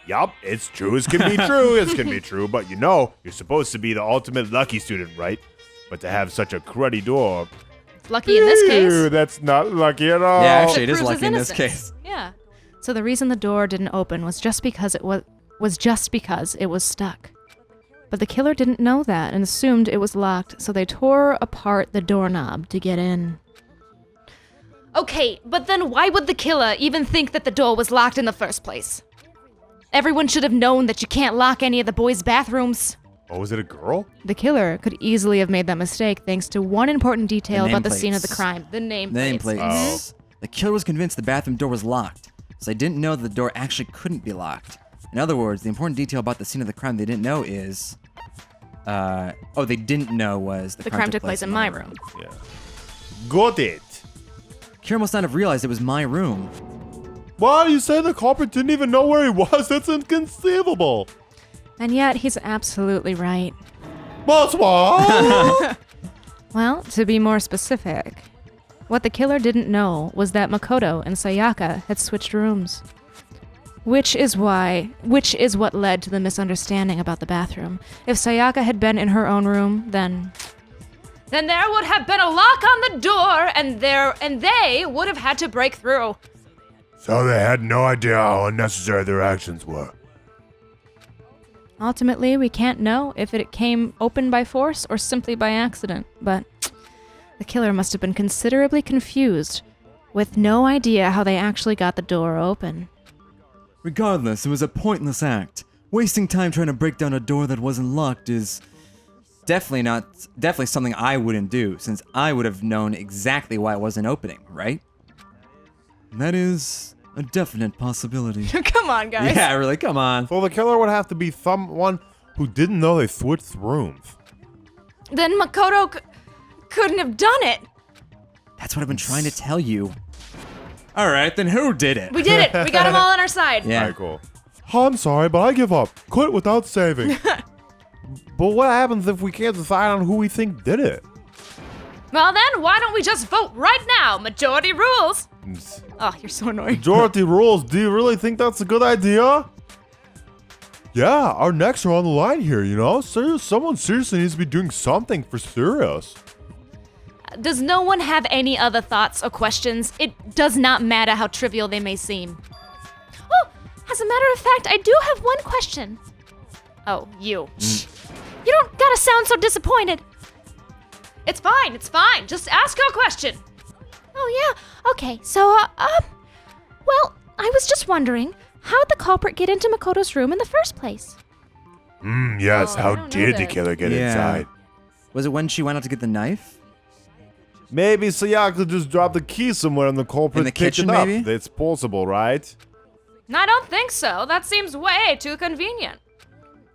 Yup, it's true. It can be true. It can be true. But you know, you're supposed to be the ultimate lucky student, right? But to have such a cruddy door, Lucky in this ew, case. that's not lucky at all. Yeah, actually, it is proves lucky his in this innocence. case. Yeah. So the reason the door didn't open was just because it was stuck. But the killer didn't know that and assumed it was locked, so they tore apart the doorknob to get in. Okay, but then why would the killer even think that the door was locked in the first place? Everyone should have known that you can't lock any of the boys' bathrooms. Oh, was it a girl? The killer could easily have made that mistake thanks to one important detail about the scene of the nameplates. crime. The nameplates. Nameplates. The killer was convinced the bathroom door was locked, so they didn't know that the door actually couldn't be locked. In other words, the important detail about the scene of the crime they didn't know is... they didn't know was The crime took place in my room. Yeah. Got it. Kira must not have realized it was my room. Why you say the culprit didn't even know where he was? That's inconceivable. And yet, he's absolutely right. But what? Well, to be more specific, what the killer didn't know was that Makoto and Sayaka had switched rooms. Which is what led to the misunderstanding about the bathroom. If Sayaka had been in her own room, then There would have been a lock on the door, and they would have had to break through. So they had no idea how unnecessary their actions were. ultimately we can't know if it came open by force or simply by accident. But the killer must have been considerably confused, with no idea how they actually got the door open. Regardless, it was a pointless act. Wasting time trying to break down a door that wasn't locked is definitely something I wouldn't do, since I would have known exactly why it wasn't opening, right? That is a definite possibility. Come on, guys. Yeah, really, come on. So the killer would have to be someone who didn't know they switched rooms. Then Makoto couldn't have done it. That's what I've been trying to tell you. All right, then who did it? We did it. We got them all on our side. Yeah. Alright, cool. I'm sorry, but I give up. Quit without saving. But what happens if we can't decide on who we think did it? Well, then, why don't we just vote right now? Majority rules. Oh, you're so annoying. Majority rules. Do you really think that's a good idea? Yeah, our necks are on the line here, you know? Someone seriously needs to be doing something for serious. Does no one have any other thoughts or questions? It does not matter how trivial they may seem. Oh, as a matter of fact, I do have one question. Oh, you. You don't gotta sound so disappointed. It's fine, it's fine. Just ask your question. Oh, yeah. Okay, so, well, I was just wondering, how'd the culprit get into Makoto's room in the first place? Yes, Oh, I how don't know did the this. killer get Yeah. inside? Was it when she went out to get the knife? Maybe Sayaka just dropped the key somewhere and the culprit In the picked kitchen, it up. maybe? It's possible, right? I don't think so. That seems way too convenient.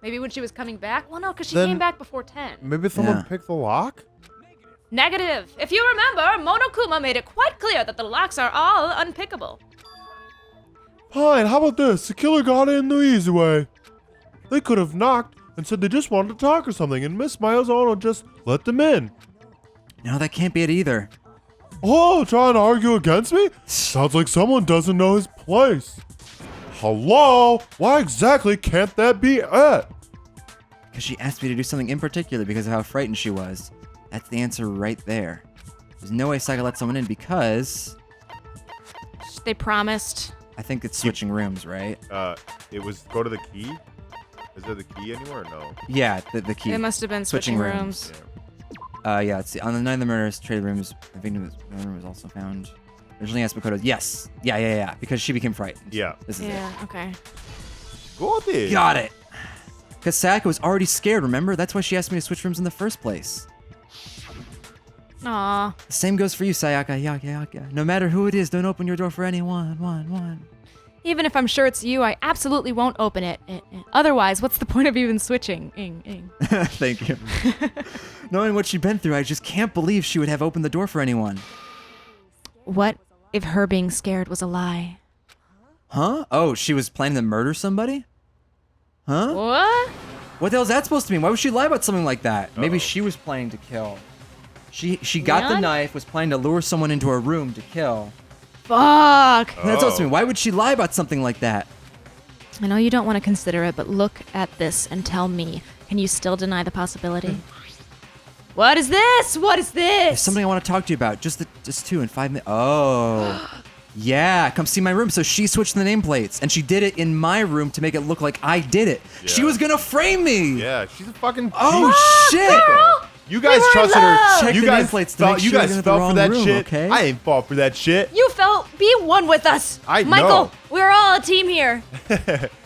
Maybe when she was coming back? Well, no, because she Then- came back before 10. Maybe someone Yeah. picked the lock? Negative. If you remember, Monokuma made it quite clear that the locks are all unpickable. Fine, how about this? The killer got in the easy way. They could have knocked and said they just wanted to talk or something, and Miss Miyazono just let them in. No, that can't be it either. Oh, trying to argue against me? Sounds like someone doesn't know his place. Hello? Why exactly can't that be it? Because she asked me to do something in particular because of how frightened she was. That's the answer right there. There's no way Sayaka let someone in because They promised. I think it's switching rooms, right? It was go to the key? Is there the key anywhere or no? Yeah, the key. It must have been switching rooms. Yeah. Let's see. On the night of the murders, traded rooms, the victim was also found. Originally asked Makoto. Yes. Yeah. Because she became frightened. Yeah. This is Yeah, okay. Got it. it. Got it. Because Sayaka was already scared, remember? That's why she asked me to switch rooms in the first place. Aw. The same goes for you, Sayaka. Yaka. No matter who it is, don't open your door for anyone. One. Even if I'm sure it's you, I absolutely won't open it. Otherwise, what's the point of even switching? Thank you. Knowing what she'd been through, I just can't believe she would have opened the door for anyone. What if her being scared was a lie? Huh? Oh, she was planning to murder somebody? Huh? What? What the hell is that supposed to mean? Why would she lie about something like that? Maybe she was planning to kill. She got the Leon? knife, was planning to lure someone into her room to kill. Fuck. That's supposed to mean. Why would she lie about something like that? I know you don't want to consider it, but look at this and tell me, can you still deny the possibility? What is this? What is There's this? something I want to talk to you about. Just 2 in 5 minutes. Oh. Yeah, come see my room. So she switched the nameplates, and she did it in my room to make it look like I did it. She Yeah. was gonna frame me. Yeah, she's a fucking Oh cheat. shit! You guys were in trusted her. love. Check You the guys nameplates to fell, make you sure guys you're in the fell wrong for that room, shit. okay? I ain't fall for that shit. You be one with us. I Michael, know. we're all a team here.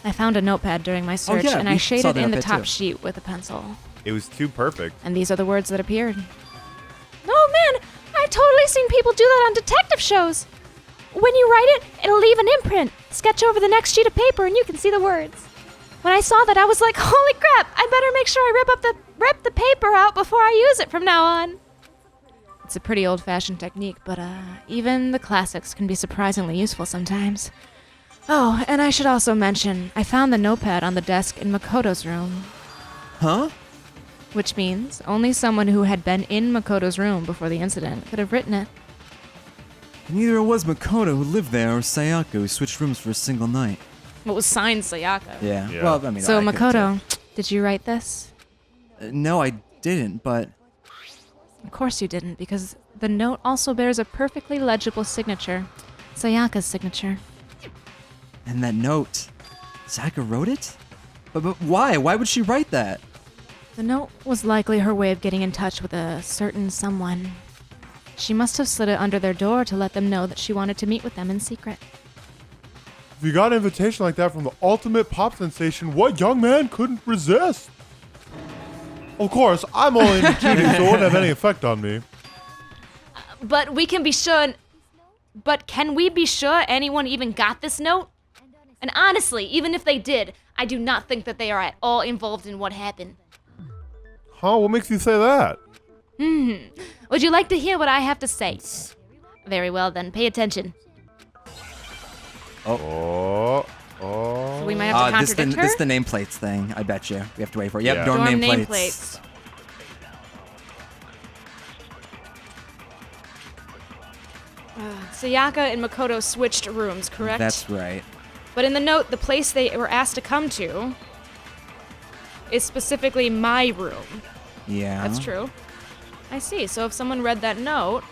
I found a notepad during my search, yeah, and we I saw shaded the in the notepad top too. sheet with a pencil. It was too perfect. And these are the words that appeared. Oh man, I've totally seen people do that on detective shows. When you write it, it'll leave an imprint. Sketch over the next sheet of paper and you can see the words. When I saw that, I was like, holy crap, I better make sure I rip the paper out before I use it from now on. It's a pretty old-fashioned technique, but even the classics can be surprisingly useful sometimes. Oh, and I should also mention, I found the notepad on the desk in Makoto's room, Huh? which means only someone who had been in Makoto's room before the incident could have written it. Neither it was Makoto who lived there or Sayaka who switched rooms for a single night. What was signed Sayaka? Yeah. Yeah. Well, I mean, So, I could Makoto, did you write this? too. No, I didn't, but Of course you didn't, because the note also bears a perfectly legible signature. Sayaka's signature. and that note, Sayaka wrote it? But why? Why would she write that? The note was likely her way of getting in touch with a certain someone. She must have slid it under their door to let them know that she wanted to meet with them in secret. If you got an invitation like that from the ultimate pop sensation, what young man couldn't resist? Of course, I'm only into cuties, so it wouldn't have any effect on me. But can we be sure anyone even got this note? And honestly, even if they did, I do not think that they are at all involved in what happened. Huh? What makes you say that? Would you like to hear what I have to say? Very well then, pay attention. Oh. We might have to This contradict her. is the nameplates thing. I bet you. We have to wait for it. Yep, Yeah. dorm Dorm nameplates. nameplates. Sayaka and Makoto switched rooms, correct? That's right. But in the note, the place they were asked to come to is specifically my room. Yeah. That's true. I see. So if someone read that note,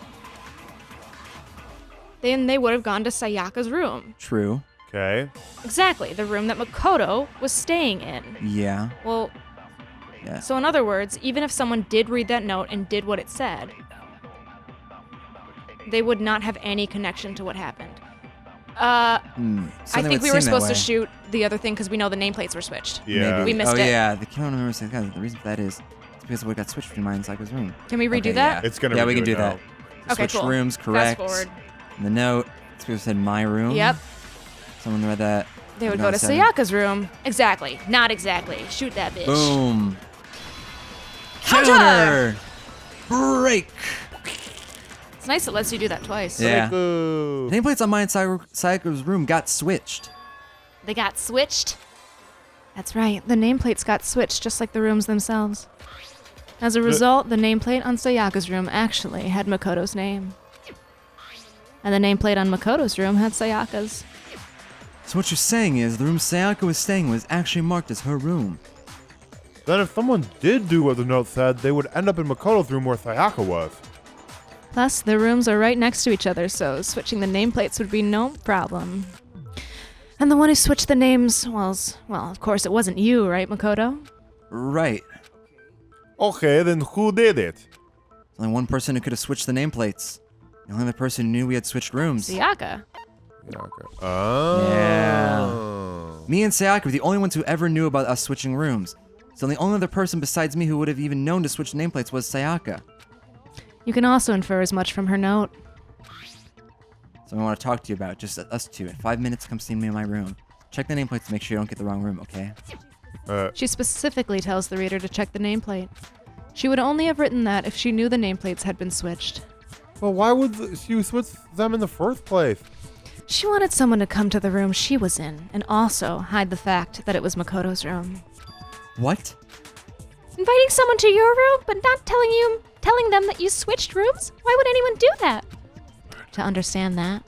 then they would have gone to Sayaka's room. True. Okay. Exactly, the room that Makoto was staying in. Yeah. Well, Yeah. so in other words, even if someone did read that note and did what it said, they would not have any connection to what happened. I Something think would we were seem that supposed to way. shoot the other thing because we know the nameplates were switched. Yeah. Maybe. We missed oh, it. yeah. The killer remembers the reason for that is it's because of what got switched between mine and Sayaka's room. Can we redo Okay, that? Yeah. It's gonna Yeah, we redo can it do now. that. Okay, Switched cool. rooms, correct. Fast forward. And the note, it's supposed to said my room. Yep. Someone read that. They would No, go to it said- Sayaka's room. Exactly. Not exactly. Shoot that bitch. Boom. Counter! Break. It's nice it lets you do that twice. Yeah. Boo. Nameplates on mine and Sayaka's room got switched. They got switched. That's right. The nameplates got switched just like the rooms themselves. As a result, the nameplate on Sayaka's room actually had Makoto's name. And the nameplate on Makoto's room had Sayaka's. So what you're saying is the room Sayaka was staying was actually marked as her room. Then if someone did do what the note said, they would end up in Makoto's room where Sayaka was. Plus, the rooms are right next to each other, so switching the nameplates would be no problem. And the one who switched the names was, well, of course it wasn't you, right, Makoto? Right. Okay, then who did it? There's only one person who could have switched the nameplates. The only other person who knew we had switched rooms. Sayaka. Yeah, okay. Oh. Yeah. Me and Sayaka were the only ones who ever knew about us switching rooms. So the only other person besides me who would have even known to switch nameplates was Sayaka. You can also infer as much from her note. So I want to talk to you about just us two. In 5 minutes, come see me in my room. Check the nameplates to make sure you don't get the wrong room, okay? She specifically tells the reader to check the nameplate. She would only have written that if she knew the nameplates had been switched. Well, why would she switch them in the first place? She wanted someone to come to the room she was in and also hide the fact that it was Makoto's room. What? Inviting someone to your room, but not telling them that you switched rooms? Why would anyone do that? To understand that,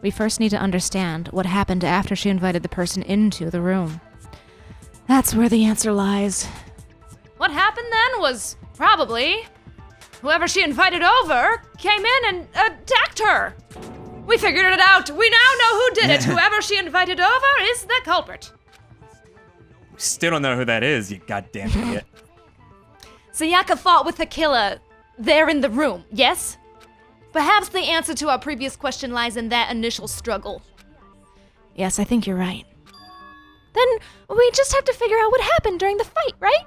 we first need to understand what happened after she invited the person into the room. That's where the answer lies. What happened then was probably whoever she invited over came in and attacked her. We figured it out. We now know who did it. Whoever she invited over is the culprit. We still don't know who that is, you goddamn idiot. Sayaka fought with the killer there in the room, yes? Perhaps the answer to our previous question lies in that initial struggle. Yes, I think you're right. Then we just have to figure out what happened during the fight, right?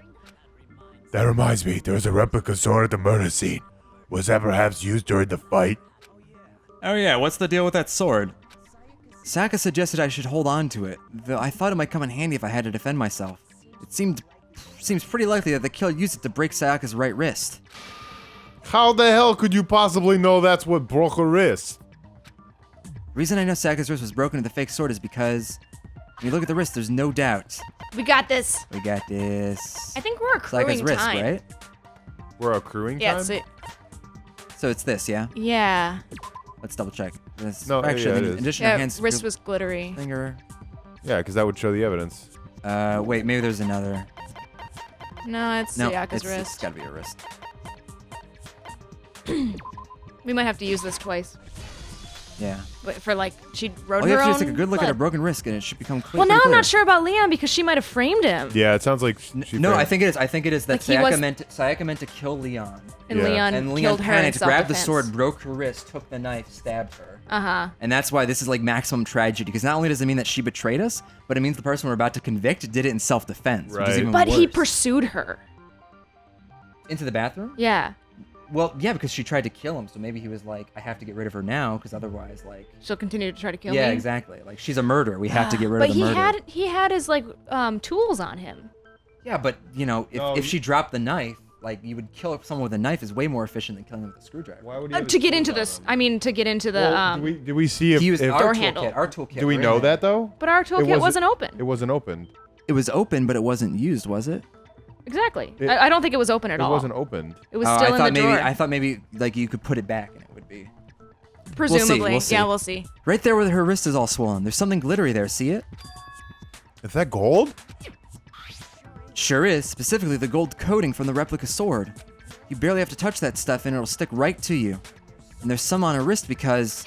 That reminds me, there was a replica sword at the murder scene. Was that perhaps used during the fight? Oh yeah, what's the deal with that sword? Sayaka suggested I should hold on to it, though I thought it might come in handy if I had to defend myself. It seems pretty likely that the killer used it to break Sayaka's right wrist. How the hell could you possibly know that's what broke her wrist? The reason I know Sayaka's wrist was broken with the fake sword is because when you look at the wrist, there's no doubt. We got this. We got this. I think we're accruing Sayaka's wrist, time. right? We're accruing Yeah, time? So it's this, yeah? Yeah. Let's double check. This No, actually, yeah, it in is. addition Yeah, to hands, wrist was glittery. finger. Yeah, because that would show the evidence. Wait, maybe there's another. No, it's No, Sayaka's it's wrist. gotta be a wrist. We might have to use this twice. Yeah. But for like, she wrote All you her have to do own is take a good look at her blood. broken wrist, and it should become clear. Well, now pretty I'm clear. not sure about Leon because she might have framed him. Yeah, it sounds like she No, failed. I think it is. I think it is that Like he was- Sayaka meant to kill Leon, And Yeah. Leon and Leon killed her in panicked, grabbed the self-defense. sword, broke her wrist, took the knife, stabbed her. Uh-huh. And that's why this is like maximum tragedy, because not only does it mean that she betrayed us, but it means the person we're about to convict did it in self-defense, which is Right. even But worse. he pursued her. Into the bathroom? Yeah. Well, yeah, because she tried to kill him, so maybe he was like, I have to get rid of her now, because otherwise, like... She'll continue to try to kill yeah, me. exactly. Like, she's a murderer. We have to get rid But of the murderer. he had his like tools on him. Yeah, but, you know, No, if she dropped the knife, like, you would kill someone with a knife is way more efficient than killing them with a screwdriver. Why would To get into this, I mean, to get into the Well, did we see if, He used if our Door toolkit. handle. Our toolkit. do we we're know in that though? But our toolkit wasn't open. It wasn't opened. It was open, but it wasn't used, was it? Exactly. It- I don't think it was open at It all. wasn't opened. It was Oh, still I in thought the maybe drawer. I thought maybe like you could put it back and it would be Presumably. We'll see. Yeah, we'll see. right there where her wrist is all swollen. There's something glittery there. See it? Is that gold? Sure is. Specifically, the gold coating from the replica sword. You barely have to touch that stuff and it'll stick right to you. And there's some on her wrist because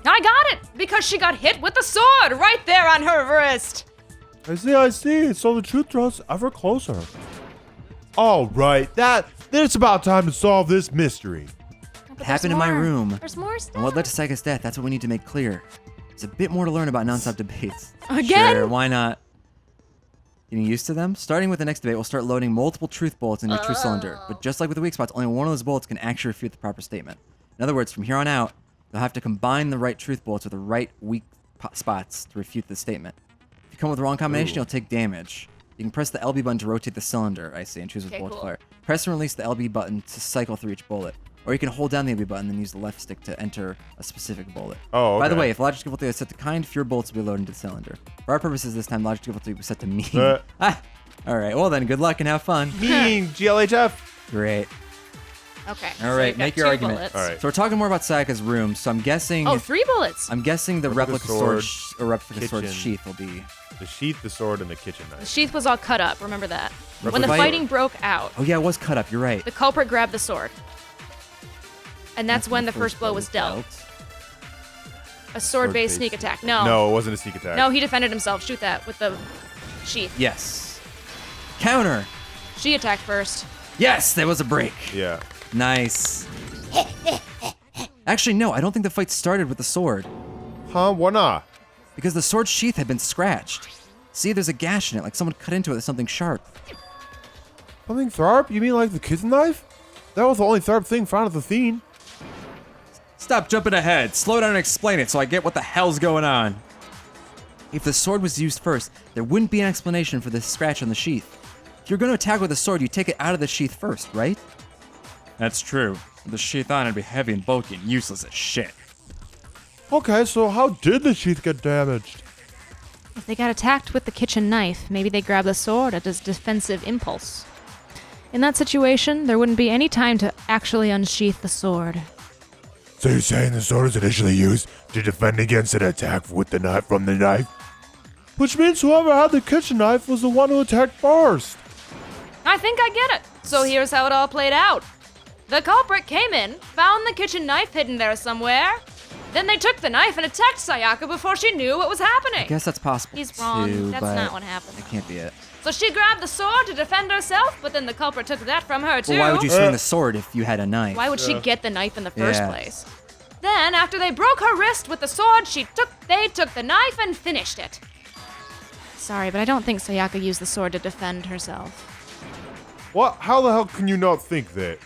I got it! Because she got hit with the sword right there on her wrist! I see. So the truth draws ever closer. All right, it's about time to solve this mystery. it happened in my room. There's more stuff. And what led to Sayaka's death, that's what we need to make clear. There's a bit more to learn about nonstop debates. Again? Sure, why not? Getting used to them? Starting with the next debate, we'll start loading multiple truth bullets into your truth cylinder. But just like with the weak spots, only one of those bullets can actually refute the proper statement. In other words, from here on out, you'll have to combine the right truth bullets with the right weak spots to refute the statement. If you come with the wrong combination, you'll take damage. You can press the LB button to rotate the cylinder, I see, and choose which bullet to fire. Press and release the LB button to cycle through each bullet. Or you can hold down the LB button and use the left stick to enter a specific bullet. Oh, okay. By the way, if logic difficulty is set to kind, fewer bullets will be loaded into the cylinder. For our purposes this time, logic difficulty was set to mean. Alright, well then, good luck and have fun. Mean, GLHF. Great. Okay. All so right, you've got make your 2 argument. bullets. All right. So we're talking more about Sayaka's room, so I'm guessing... Oh, 3 bullets. I'm guessing the replica sword, replica sword kitchen. sheath will be... The sheath, the sword, and the kitchen The knife. sheath was all cut up. Remember that. When the Replica- fighting broke out, Oh yeah, it was cut up, you're right. the culprit grabbed the sword. And that's when the first blow was dealt. A sword-based Sword-based. sneak attack. No. No, it wasn't a sneak attack. No, he defended himself. Shoot that with the sheath. Yes. Counter! She attacked first. Yes, there was a break. Yeah. Nice. Actually, no, I don't think the fight started with the sword. Huh? Why not? Because the sword sheath had been scratched. See, there's a gash in it, like someone cut into it with something sharp. Something Tharp? You mean like the kitchen knife? That was the only Tharp thing found at the scene. Stop jumping ahead. Slow down and explain it so I get what the hell's going on. If the sword was used first, there wouldn't be an explanation for the scratch on the sheath. If you're going to attack with a sword, you take it out of the sheath first, right? That's true. With the sheath on, it'd be heavy and bulky and useless as shit. Okay, so how did the sheath get damaged? If they got attacked with the kitchen knife, maybe they grabbed the sword as a defensive impulse. In that situation, there wouldn't be any time to actually unsheath the sword. So you're saying the sword was initially used to defend against an attack with the knife from the knife? Which means whoever had the kitchen knife was the one who attacked first. I think I get it. So here's how it all played out. The culprit came in, found the kitchen knife hidden there somewhere. Then they took the knife and attacked Sayaka before she knew what was happening. I guess that's possible. He's wrong. Too, That's but not what happened. That can't be it. So she grabbed the sword to defend herself, but then the culprit took that from her too. Well, why would you swing the sword if you had a knife? Why would she get the knife in the first Yeah. place? Then, after they broke her wrist with the sword, they took the knife and finished it. Sorry, but I don't think Sayaka used the sword to defend herself. What? How the hell can you not think that?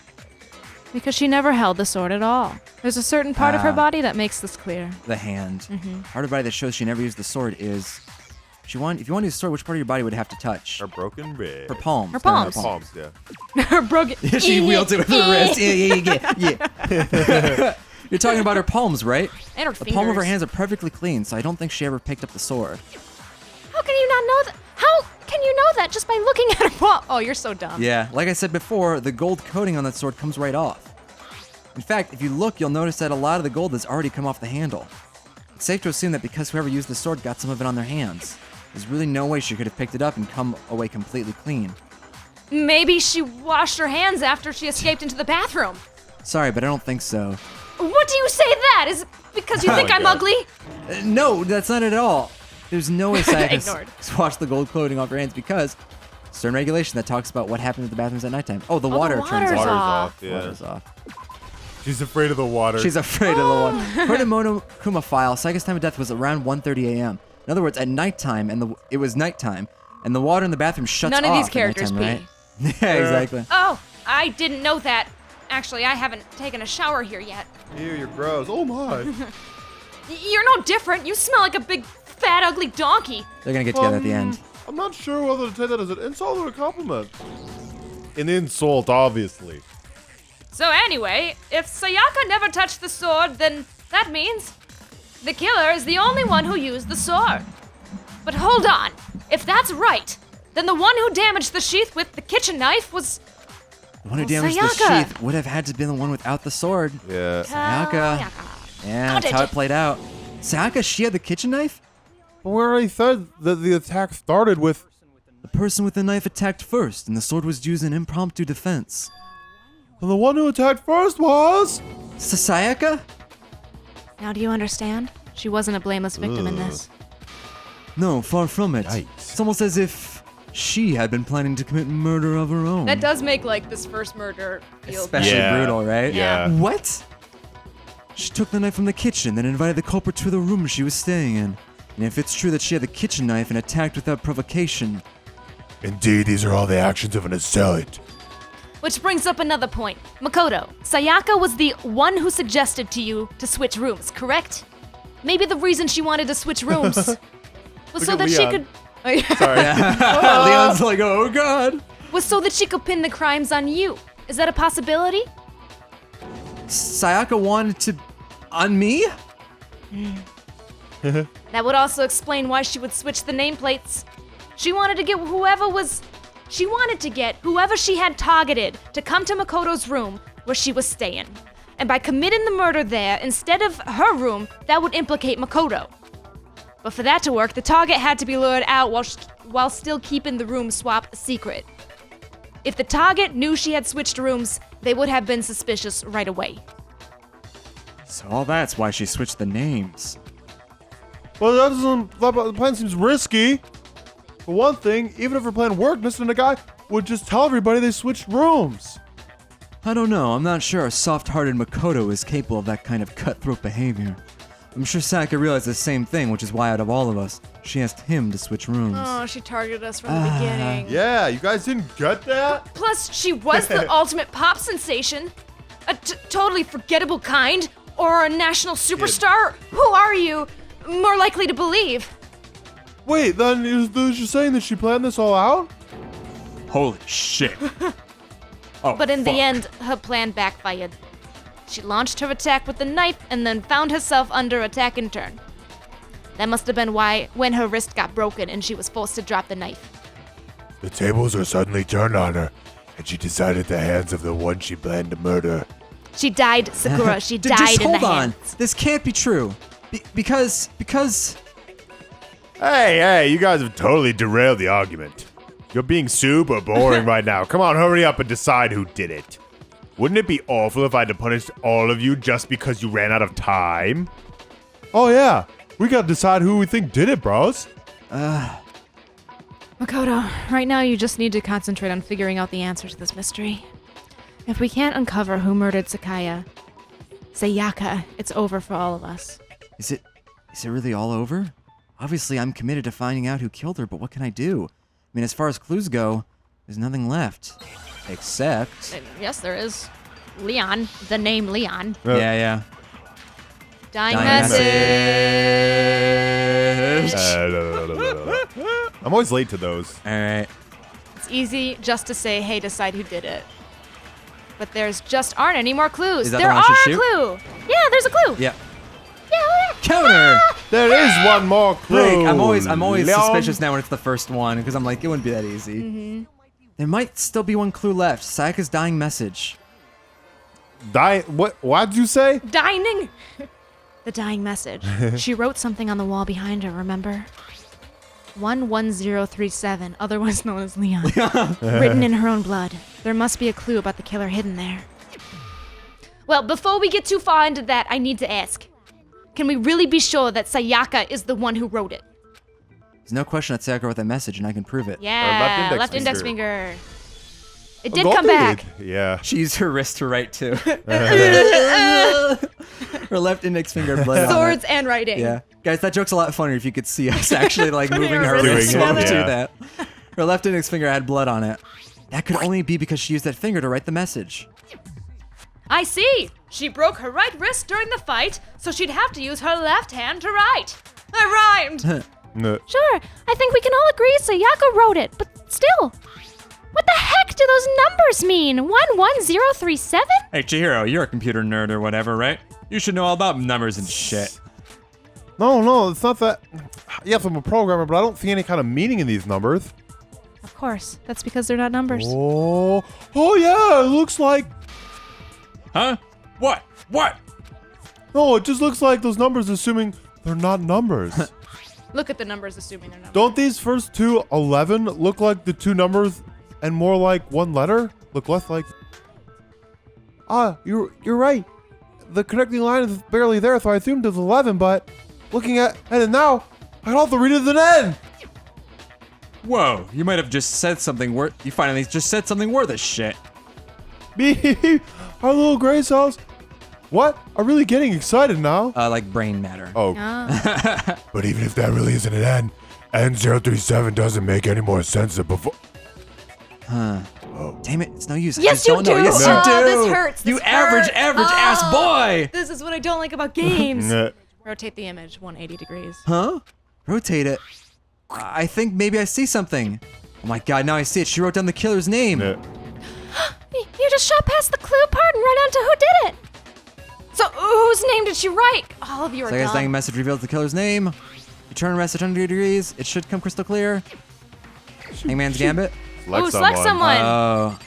Because she never held the sword at all. There's a certain part of her Ah. body that makes this clear. The hand. Part of her body that shows she never used the sword is... if you want to use the sword, which part of your body would it have to touch? Her broken rib. Her palms. Her No, palms. Palms, yeah. Her broken. She wields it with her wrist. Yeah. You're talking about her palms, right? And her The fingers. palm of her hands are perfectly clean, so I don't think she ever picked up the sword. How can you not know that? How can you know that just by looking at her palm? Oh, you're so dumb. Yeah, like I said before, the gold coating on that sword comes right off. In fact, if you look, you'll notice that a lot of the gold has already come off the handle. It's safe to assume that because whoever used the sword got some of it on their hands. There's really no way she could have picked it up and come away completely clean. Maybe she washed her hands after she escaped into the bathroom. Sorry, but I don't think so. What do you say that? Is it because you Oh think my I'm God. ugly? No, that's not it at all. There's no way Sayaka Ignored. washed the gold coating off her hands because certain regulation that talks about what happens with the bathrooms at nighttime. Oh, the water turns water's off. Water's off. off, yeah. Water's off. She's afraid of the water. She's afraid of the water. According to Monokuma file, Sayaka's time of death was around 1:30 a.m. In other words, at nighttime, and it was nighttime, and the water in the bathroom shuts off. None of these at characters nighttime, pee. right? Yeah, exactly. Oh, I didn't know that. Actually, I haven't taken a shower here yet. Ew, you're gross. Oh my. You're no different. You smell like a big, fat, ugly donkey. They're gonna get together at the end. I'm not sure whether to take that as an insult or a compliment. An insult, obviously. So anyway, if Sayaka never touched the sword, then that means the killer is the only one who used the sword. But hold on. If that's right, then the one who damaged the sheath with the kitchen knife was The one who damaged the Sayaka. sheath would have had to be the one without the sword. Yeah. Sayaka. Yeah, that's how it played out. Sayaka, she had the kitchen knife? But we already said that the attack started with... The person with the knife attacked first, and the sword was used in impromptu defense. And the one who attacked first was... Sayaka? Now do you understand? She wasn't a blameless victim in this. No, far from it. Yikes. It's almost as if she had been planning to commit murder of her own. That does make like this first murder feel Especially Yeah. brutal, right? Yeah. What? She took the knife from the kitchen, then invited the culprit to the room she was staying in. And if it's true that she had the kitchen knife and attacked without provocation, Indeed, these are all the actions of an assailant. Which brings up another point. Makoto, Sayaka was the one who suggested to you to switch rooms, correct? Maybe the reason she wanted to switch rooms was so at that she Leon. could... Oh, yeah. Sorry. Leon's like, oh god. Was so that she could pin the crimes on you. Is that a possibility? Sayaka wanted to... on me? That would also explain why she would switch the nameplates. She wanted to get whoever she had targeted to come to Makoto's room where she was staying. And by committing the murder there instead of her room, that would implicate Makoto. But for that to work, the target had to be lured out while still keeping the room swap a secret. If the target knew she had switched rooms, they would have been suspicious right away. So all that's why she switched the names. Well, the plan seems risky. For one thing, even if her plan worked, Mr. Nagai would just tell everybody they switched rooms. I don't know, I'm not sure a soft-hearted Makoto is capable of that kind of cutthroat behavior. I'm sure Sayaka realized the same thing, which is why out of all of us, she asked him to switch rooms. Oh, she targeted us from the beginning. Yeah, you guys didn't get that? Plus, she was the ultimate pop sensation. A totally forgettable kind, or a national superstar. Who are you more likely to believe? Wait, then you're saying that she planned this all out? Holy shit. Oh, But in the fuck. end, her plan backfired. She launched her attack with the knife and then found herself under attack in turn. That must have been when her wrist got broken and she was forced to drop the knife. The tables are suddenly turned on her, and she decided the hands of the one she planned to murder. She died, Sakura. She died Just in the hold on. hands. This can't be true. Because... Hey, you guys have totally derailed the argument. You're being super boring right now. Come on, hurry up and decide who did it. Wouldn't it be awful if I had to punish all of you just because you ran out of time? Oh yeah, we gotta decide who we think did it, bros. Makoto, right now you just need to concentrate on figuring out the answer to this mystery. If we can't uncover who murdered Sayaka, it's over for all of us. Is it really all over? Obviously, I'm committed to finding out who killed her, but what can I do? I mean, as far as clues go, there's nothing left. Except... Yes, there is. Leon. The name Leon. Yeah. Dying Dying message. I'm always late to those. Alright. It's easy just to say, hey, decide who did it. But there's just aren't any more clues. Is that the there one I are should a shoot? clue. Yeah, there's a clue. Yeah. Yeah. Counter! There is one more clue. Break. I'm always Leon. suspicious now when it's the first one, because I'm like, it wouldn't be that easy. There might still be one clue left. Sayaka's dying message. What'd you say? Dining. The dying message. She wrote something on the wall behind her, remember? 11037, otherwise known as Leon. Written in her own blood. There must be a clue about the killer hidden there. Well, before we get too far into that, I need to ask. Can we really be sure that Sayaka is the one who wrote it? There's no question that Sayaka wrote that message, and I can prove it. Yeah, left index finger. It did Gold come back. Yeah. She used her wrist to write, too. Her left index finger had blood on it. Swords and writing. Yeah. Guys, that joke's a lot funnier if you could see us actually, like, moving our her wrists wrist while we together. do that. Her left index finger had blood on it. That could only be because she used that finger to write the message. I see. She broke her right wrist during the fight, so she'd have to use her left hand to write. I rhymed. No. Sure, I think we can all agree Sayaka wrote it, but still. What the heck do those numbers mean? 11037? Hey, Chihiro, you're a computer nerd or whatever, right? You should know all about numbers and shit. No, it's not that. Yes, I'm a programmer, but I don't see any kind of meaning in these numbers. Of course, that's because they're not numbers. Oh yeah, it looks like. Huh? What? No, it just looks like those numbers, assuming they're not numbers. Look at the numbers, assuming they're not. Don't these first two 11 look like the two numbers and more like one letter? Look less like. You're right. The connecting line is barely there, so I assumed it was 11. But looking at it now, I can also read it as an N. Whoa, you might have just said something worth. You finally just said something worth a shit. Beep. Our little gray cells. What? I'm really getting excited now. Like brain matter. Oh. But even if that really isn't an N, N037 doesn't make any more sense than before. Huh. Damn it, it's no use. I Yes, just you don't know. do. Yes, No. you do. This hurts. You This average hurts. ass boy. This is what I don't like about games. Nah. Rotate the image 180 degrees. Huh? Rotate it. I think maybe I see something. Oh my god, now I see it. She wrote down the killer's name. Nah. You just shot past the clue part and right on to who did it. So whose name did she write? All of you are Sayaka's dumb. dying message reveals the killer's name. You turn rest at 100 degrees. It should come crystal clear. Hangman's Gambit. Select someone. Oh.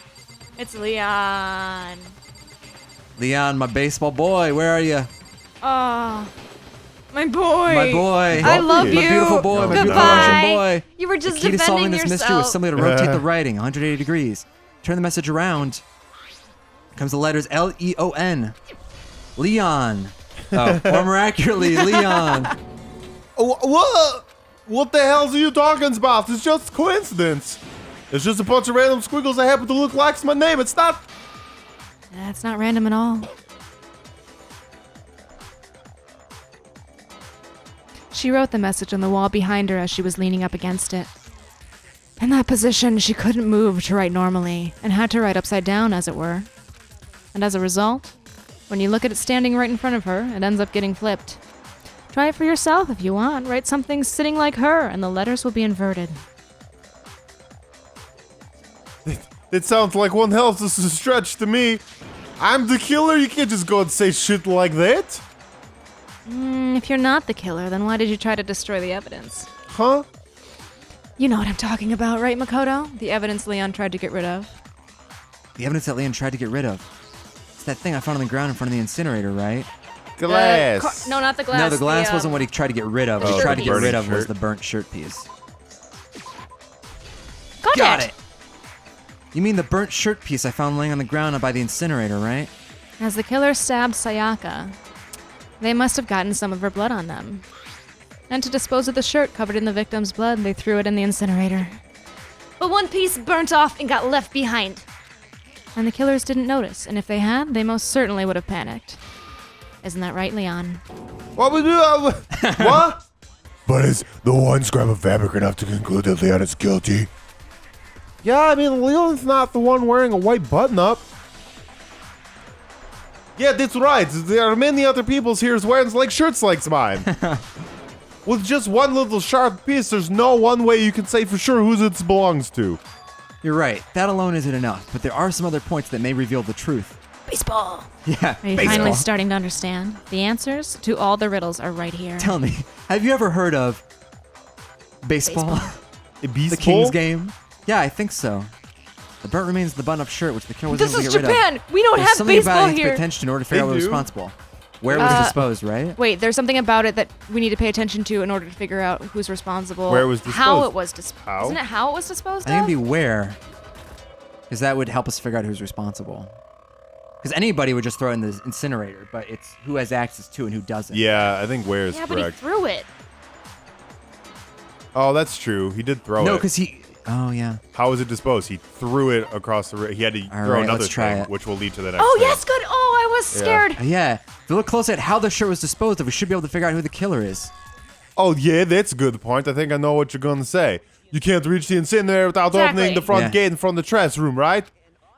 It's Leon. Leon, my baseball boy, where are you? Oh, my boy. My boy. I love My you. My beautiful boy, my beautiful Goodbye. Russian boy. You were The just key to solving defending this mystery was yourself. simply to rotate the writing 180 degrees. Turn the message around. Comes the letters Leon. Leon. Oh, or more accurately, Leon. What? What the hell are you talking about? It's just coincidence. It's just a bunch of random squiggles that happen to look like my name. It's not. That's not random at all. She wrote the message on the wall behind her as she was leaning up against it. In that position, she couldn't move to write normally, and had to write upside down, as it were. And as a result, when you look at it standing right in front of her, it ends up getting flipped. Try it for yourself if you want. Write something sitting like her, and the letters will be inverted. It sounds like one hell of a stretch to me. I'm the killer. You can't just go and say shit like that. If you're not the killer, then why did you try to destroy the evidence? Huh? You know what I'm talking about, right, Makoto? The evidence Leon tried to get rid of. The evidence that Leon tried to get rid of. It's that thing I found on the ground in front of the incinerator, right? Glass. No, not the glass. No, the glass the, wasn't what he tried to get rid of. What Oh, he tried to the get rid burning of was shirt. the burnt shirt piece. Got it. You mean the burnt shirt piece I found laying on the ground by the incinerator, right? As the killer stabbed Sayaka, they must have gotten some of her blood on them. And to dispose of the shirt covered in the victim's blood, they threw it in the incinerator. But one piece burnt off and got left behind. And the killers didn't notice, and if they had, they most certainly would have panicked. Isn't that right, Leon? What we do? What? But is the one scrap of fabric enough to conclude that Leon is guilty? Yeah, I mean, Leon's not the one wearing a white button-up. Yeah, that's right. There are many other people here wearing like shirts like mine. With just one little sharp piece, there's no one way you can say for sure whose it belongs to. You're right. That alone isn't enough, but there are some other points that may reveal the truth. Baseball. Yeah, Are you baseball. finally starting to understand? The answers to all the riddles are right here. Tell me, have you ever heard of baseball? The King's Game? Yeah, I think so. The burnt remains of the button-up shirt, which the killer was This able to is get rid of. Japan. We don't There's have something baseball about it you have to pay here. attention in order to figure out They what was do. responsible. Where it was disposed, right? Wait, there's something about it that we need to pay attention to in order to figure out who's responsible. Where it was How disposed. it was disposed. How? Isn't it how it was disposed I think of? it'd be where, because that would help us figure out who's responsible. Because anybody would just throw it in the incinerator, but it's who has access to and who doesn't. Yeah, I think where is Yeah, but he correct. threw it. Oh, that's true. He did throw No, it. because he. Oh yeah. How was it disposed? He threw it across the. He had to All throw right, another let's try thing, it. which will lead to the next. Oh, thing. yes, good. Oh, I was scared. Yeah. If you look closely at how the shirt was disposed of, we should be able to figure out who the killer is. Oh yeah, that's a good point. I think I know what you're gonna say. You can't reach the incinerator without Exactly. opening the front Yeah. gate in front of the trash room, right?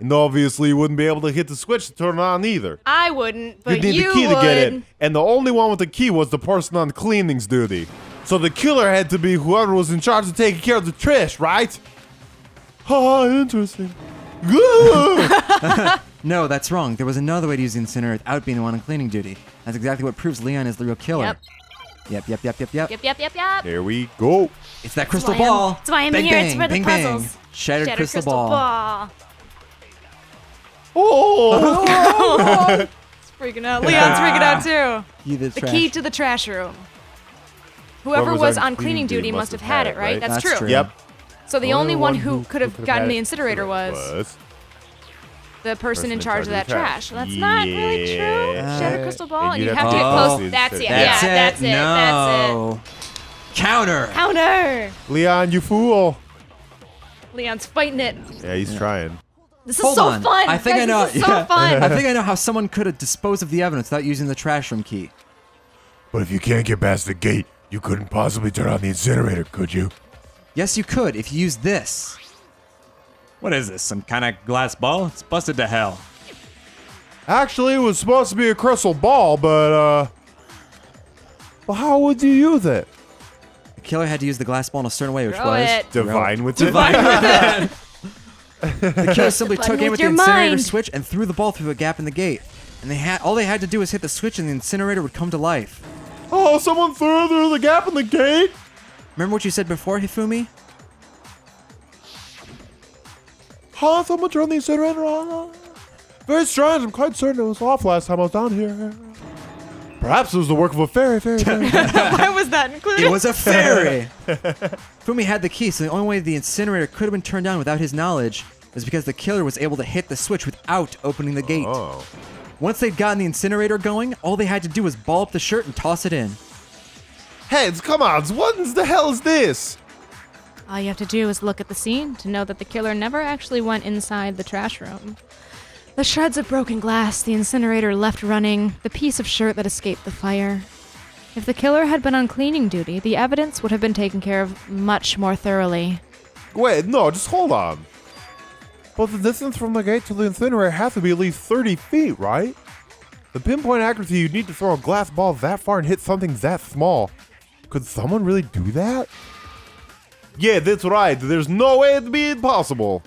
And obviously you wouldn't be able to hit the switch to turn it on either. I wouldn't, but You'd need you the key would. to get it, and the only one with the key was the person on cleaning's duty. So the killer had to be whoever was in charge of taking care of the trash, right? Oh, interesting. Good. No, that's wrong. There was another way to use the incinerator without being the one on cleaning duty. That's exactly what proves Leon is the real killer. Yep. Yep. Here we go. It's that crystal why I'm- ball. that's why I'm Bang, here. It's bang, for the bang, bang. puzzles. Shattered crystal ball. Oh. It's freaking out. Leon's freaking out too. The The key to the trash room. Whoever was on cleaning duty must have had it, right? That's That's true. true. Yep. So the only one who could have could've gotten had the it incinerator was the person in charge of that trash. Well, that's not really true. Yeah. Shattered crystal ball. And You you'd have to have get to close. get That's close it. to Yeah, it. that's it. That's it. No. Counter. Counter. Leon, you fool. Leon's fighting it. Yeah, he's trying. This is Hold so on. fun. I think Guys, I know. This is so fun. I think I know how someone could have disposed of the evidence without using the trash room key. But if you can't get past the gate, you couldn't possibly turn on the incinerator, could you? Yes, you could if you used this. What is this, some kind of glass ball? It's busted to hell. Actually, it was supposed to be a crystal ball, but how would you use it? The killer had to use the glass ball in a certain way, which Throw was... it. Divine with it. The killer simply took aim with with the your incinerator mind. switch and threw the ball through a gap in the gate. And all they had to do was hit the switch and the incinerator would come to life. Oh, someone threw through the gap in the gate? Remember what you said before, Hifumi? Huh? Someone turned the incinerator on? Very strange. I'm quite certain it was off last time I was down here. Perhaps it was the work of a fairy. Why was that included? It was a fairy! Fumi had the key, so the only way the incinerator could have been turned on without his knowledge was because the killer was able to hit the switch without opening the gate. Oh. Once they'd gotten the incinerator going, all they had to do was ball up the shirt and toss it in. Heads, come on. What the hell is this? All you have to do is look at the scene to know that the killer never actually went inside the trash room. The shreds of broken glass, the incinerator left running, the piece of shirt that escaped the fire. If the killer had been on cleaning duty, the evidence would have been taken care of much more thoroughly. Wait, no, just hold on. But the distance from the gate to the incinerator has to be at least 30 feet, right? The pinpoint accuracy you'd need to throw a glass ball that far and hit something that small. Could someone really do that? Yeah, that's right. There's no way it'd be impossible.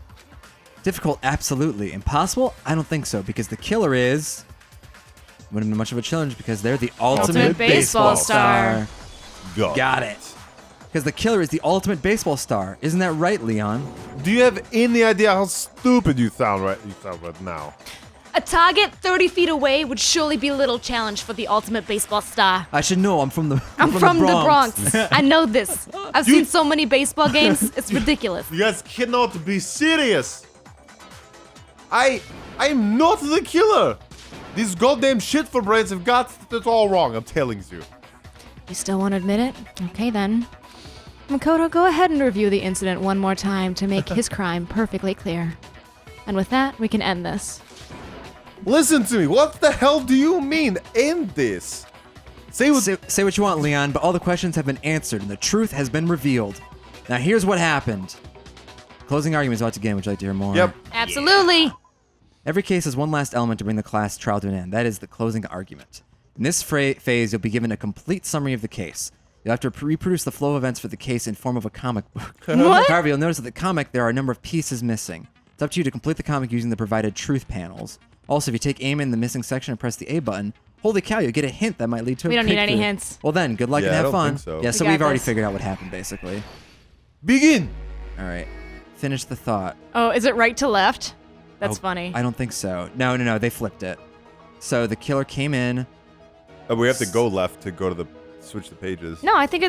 Difficult, absolutely. Impossible? I don't think so, because the killer is... Wouldn't be much of a challenge because they're the ultimate baseball star. Got it. Because the killer is the ultimate baseball star. Isn't that right, Leon? Do you have any idea how stupid you sound right now? A target 30 feet away would surely be a little challenge for the ultimate baseball star. I should know. I'm from the I'm from the Bronx. I know this. I've seen so many baseball games. It's ridiculous. You guys cannot be serious. I'm not the killer. These goddamn shit for brains have got it all wrong, I'm telling you. You still won't admit it? Okay then. Makoto, go ahead and review the incident one more time to make his crime perfectly clear. And with that, we can end this. Listen to me. What the hell do you mean, end this? Say Say what you want, Leon, but all the questions have been answered and the truth has been revealed. Now here's what happened. Closing arguments about to begin. Would you like to hear more? Yep. Absolutely. Every case has one last element to bring the class trial to an end. That is the closing argument. In this phase, you'll be given a complete summary of the case. You'll have to reproduce the flow of events for the case in form of a comic book. What? However, you'll notice that the comic, there are a number of pieces missing. It's up to you to complete the comic using the provided truth panels. Also, if you take aim in the missing section and press the A button, holy cow, you'll get a hint that might lead to a We don't need any breakthrough. hints. Well then, good luck Yeah, and I have don't fun. think so. Yeah, so We got we've already this. figured out what happened, basically. Begin. All right. Finish the thought. Oh, is it right to left? That's Oh, funny. I don't think so. No, they flipped it. So the killer came in. We have to go left to go to switch the pages. No, I think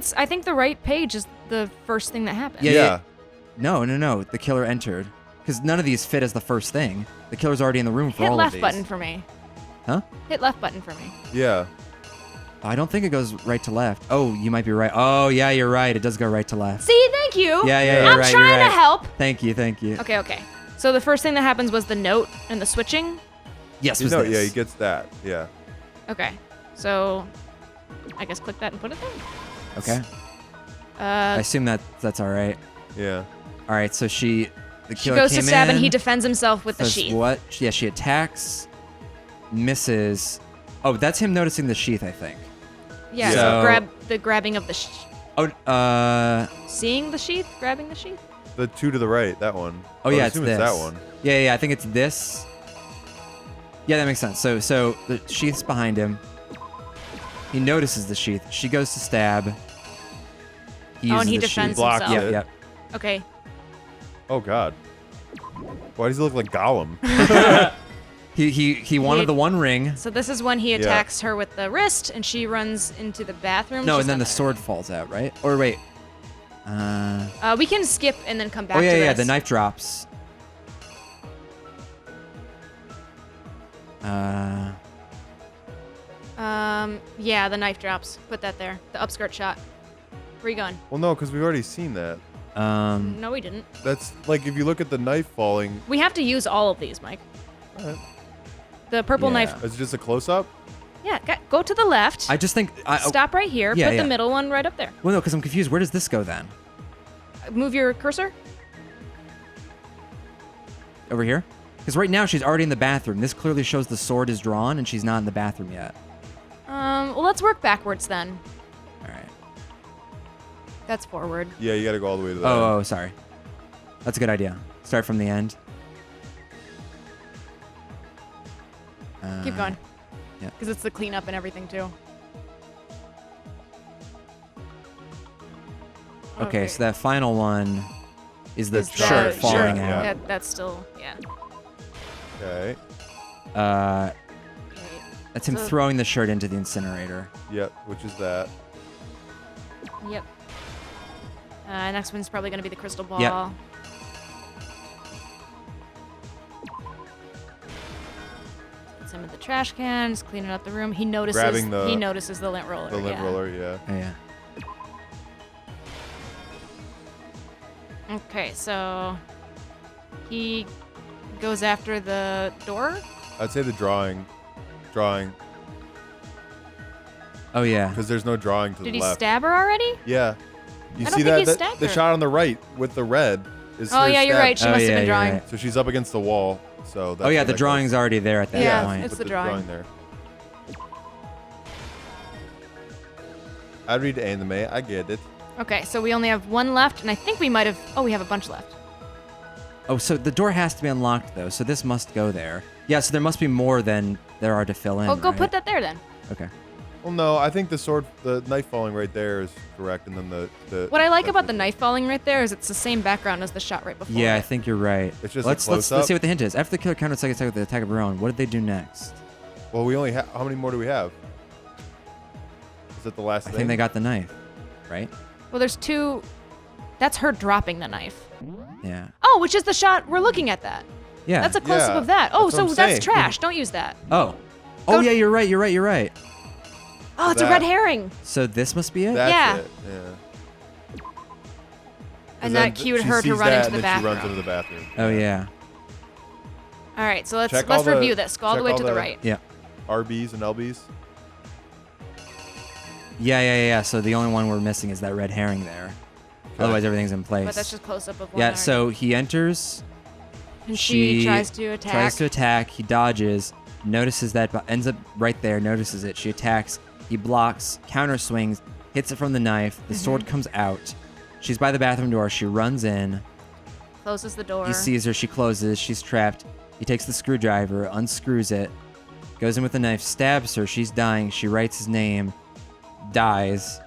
the right page is the first thing that happened. Yeah. No. The killer entered. Because none of these fit as the first thing. The killer's already in the room for Hit all left of these. button for me. Huh? Hit left button for me. Yeah. I don't think it goes right to left. Oh, you might be right. Oh, yeah, you're right. It does go right to left. See, thank you. Yeah, you're I'm right, trying you're right. to help. Thank you. Okay. So the first thing that happens was the note and the switching. Yes, You was know, this. yeah, he gets that. Yeah. Okay. So I guess click that and put it there. Okay. I Uh, assume that's all right. Yeah. All right, so the she killer goes to came stab in, and he defends himself with the says sheath. what? Yeah, she attacks, misses. Oh, that's him noticing the sheath, I think. Yeah. So- So grabbing of the Oh, seeing the sheath, grabbing the sheath. The two to the right, that one. Oh yeah, I it's assume this. that one. Yeah, I think it's this. Yeah, that makes sense. So the sheath's behind him. He notices the sheath. She goes to stab. He Oh, uses and he the defends sheath. Blocks himself. it. Yep. Okay. Oh God. Why does he look like Gollum? He wanted He- the one ring. So this is when he attacks her with the wrist, and she runs into the bathroom. No, She's and then not the there. sword falls out, right? Or wait. We can skip and then come back Oh to yeah, this. the knife drops. Yeah, the knife drops. Put that there. The upskirt shot. Where you going? Well, no, because we've already seen that. No, we didn't. That's like if you look at the knife falling. We have to use all of these, Mike. Alright. The purple Yeah. knife. Is it just a close up? Yeah, go to the left. I just think. Stop right here. Yeah, put yeah. the middle one right up there. Well, no, because I'm confused. Where does this go then? Move your cursor. over here? Because right now she's already in the bathroom. This clearly shows the sword is drawn and she's not in the bathroom yet. Well, let's work backwards then. All right. That's forward. Yeah, you gotta go all the way to the Oh, sorry. That's a good idea. Start from the end. Keep going. Yeah. Because it's the cleanup and everything too. Okay, so that final one is the Is shirt that falling shirt, out. yeah. That's still, yeah. Okay. Uh, Wait. that's him So- throwing the shirt into the incinerator. Yep, which is that. Yep. Next one's probably gonna be the crystal ball. Yep. Puts him in the trash cans, cleaning up the room. He notices. Grabbing the- he notices the lint roller. The lint yeah. roller, yeah. Oh, yeah. Okay, so he goes after the door. I'd say the drawing. Oh, yeah. Because there's no drawing to Did the he left. stab her already? Yeah. You I don't see think he that? stabbed The her. shot on the right with the red is Oh her yeah, you're stab. right. She Oh, must yeah, have been you're drawing. right. So she's up against the wall. So that's Oh, yeah, where the that drawing's goes. already there at that Yeah. point. It's Put the drawing. there. I read anime. I get it. Okay, so we only have one left, and I think we might have. Oh, we have a bunch left. Oh, so the door has to be unlocked, though, so this must go there. Yeah, so there must be more than there are to fill in. Oh, go right? put that there then. Okay. Well, no, I think the knife falling right there is correct, and then the. What I like about the knife falling right there is it's the same background as the shot right before. Yeah, I it. think you're right. It's just a let's close-up. see what the hint is. After the killer countered second attack with the attack of her own, what did they do next? Well, we only have. How many more do we have? Is it the last I thing? think they got the knife, right? Well, there's two. That's her dropping the knife. Yeah. Oh, which is the shot we're looking at. That. Yeah. That's a close up Yeah, of that. Oh, that's what so I'm that's saying. trash. Don't use that. Oh. Oh, yeah, you're right. Oh, it's a That- red herring. So this must be it? That's Yeah. it. Yeah. And then that cued she her to sees run that, into the and then she runs bathroom. into the bathroom. Oh, yeah. All right, so let's Check all the- review this. Go all the check way all to the the- right. Yeah. RBs and LBs. Yeah. So the only one we're missing is that red herring there. Otherwise, everything's in place. But that's just close up of one. Yeah, already. so he enters. And she tries to attack. Tries to attack. He dodges. Notices that, but ends up right there. Notices it. She attacks. He blocks. Counter swings. Hits it from the knife. The sword comes out. She's by the bathroom door. She runs in. Closes the door. He sees her. She closes. She's trapped. He takes the screwdriver, unscrews it, goes in with the knife, stabs her. She's dying. She writes his name, dies.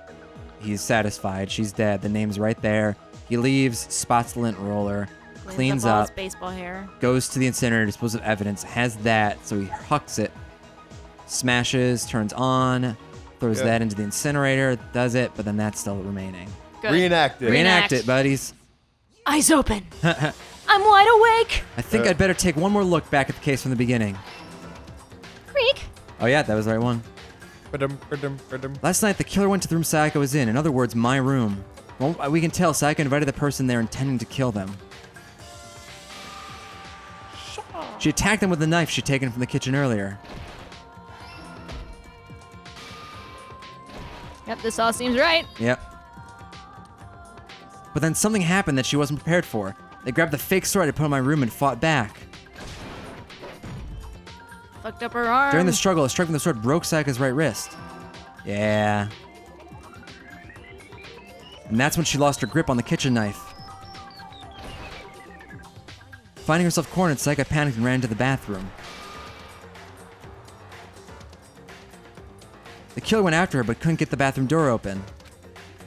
He's satisfied. She's dead. The name's right there. He leaves, spots the lint roller, cleans all his up, baseball hair. goes to the incinerator, disposes of evidence, has that, so he hucks it, smashes, turns on, throws Yeah. that into the incinerator, does it, but then that's still remaining. Good. Reenact it. Reenact Reenact. it, buddies. Eyes open. I'm wide awake. I think I'd better take one more look back at the case from the beginning. Creak. Oh yeah, that was the right one. Ba-dum, ba-dum, ba-dum. Last night, the killer went to the room Sayaka was in. In other words, my room. Well, we can tell Sayaka invited the person there intending to kill them. She attacked them with the knife she'd taken from the kitchen earlier. Yep, this all seems right. Yep. But then something happened that she wasn't prepared for. They grabbed the fake sword I put in my room and fought back. Fucked up her arm. During the struggle, a strike from the sword broke Sayaka's right wrist. Yeah. And that's when she lost her grip on the kitchen knife. Finding herself cornered, Sayaka panicked and ran into the bathroom. The killer went after her but couldn't get the bathroom door open.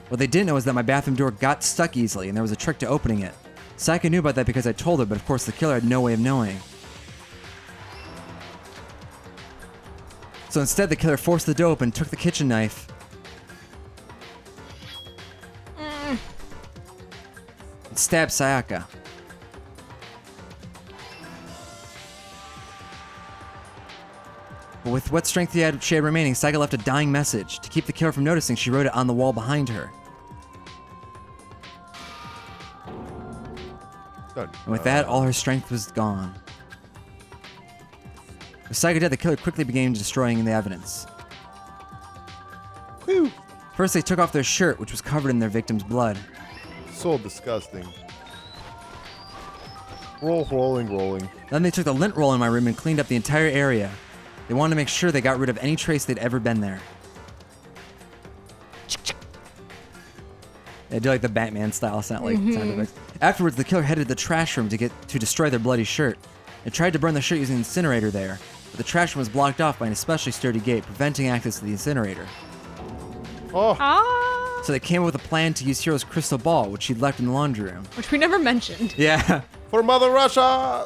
What they didn't know was that my bathroom door got stuck easily and there was a trick to opening it. Sayaka knew about that because I told her, but of course the killer had no way of knowing. So instead, the killer forced the door open, took the kitchen knife, and stabbed Sayaka. But with what strength she had remaining, Sayaka left a dying message. To keep the killer from noticing, she wrote it on the wall behind her. Done. And with that, all her strength was gone. With Sayaka dead, the killer quickly began destroying the evidence. Whew. First, they took off their shirt, which was covered in their victim's blood. So disgusting. Rolling. Then they took the lint roller in my room and cleaned up the entire area. They wanted to make sure they got rid of any trace they'd ever been there. They do like the Batman style sound effects. Afterwards, the killer headed to the trash room to destroy their bloody shirt. They tried to burn the shirt using an incinerator there, but the trash room was blocked off by an especially sturdy gate, preventing access to the incinerator. Oh. So they came up with a plan to use Hero's crystal ball, which she'd left in the laundry room. Which we never mentioned. Yeah. For Mother Russia!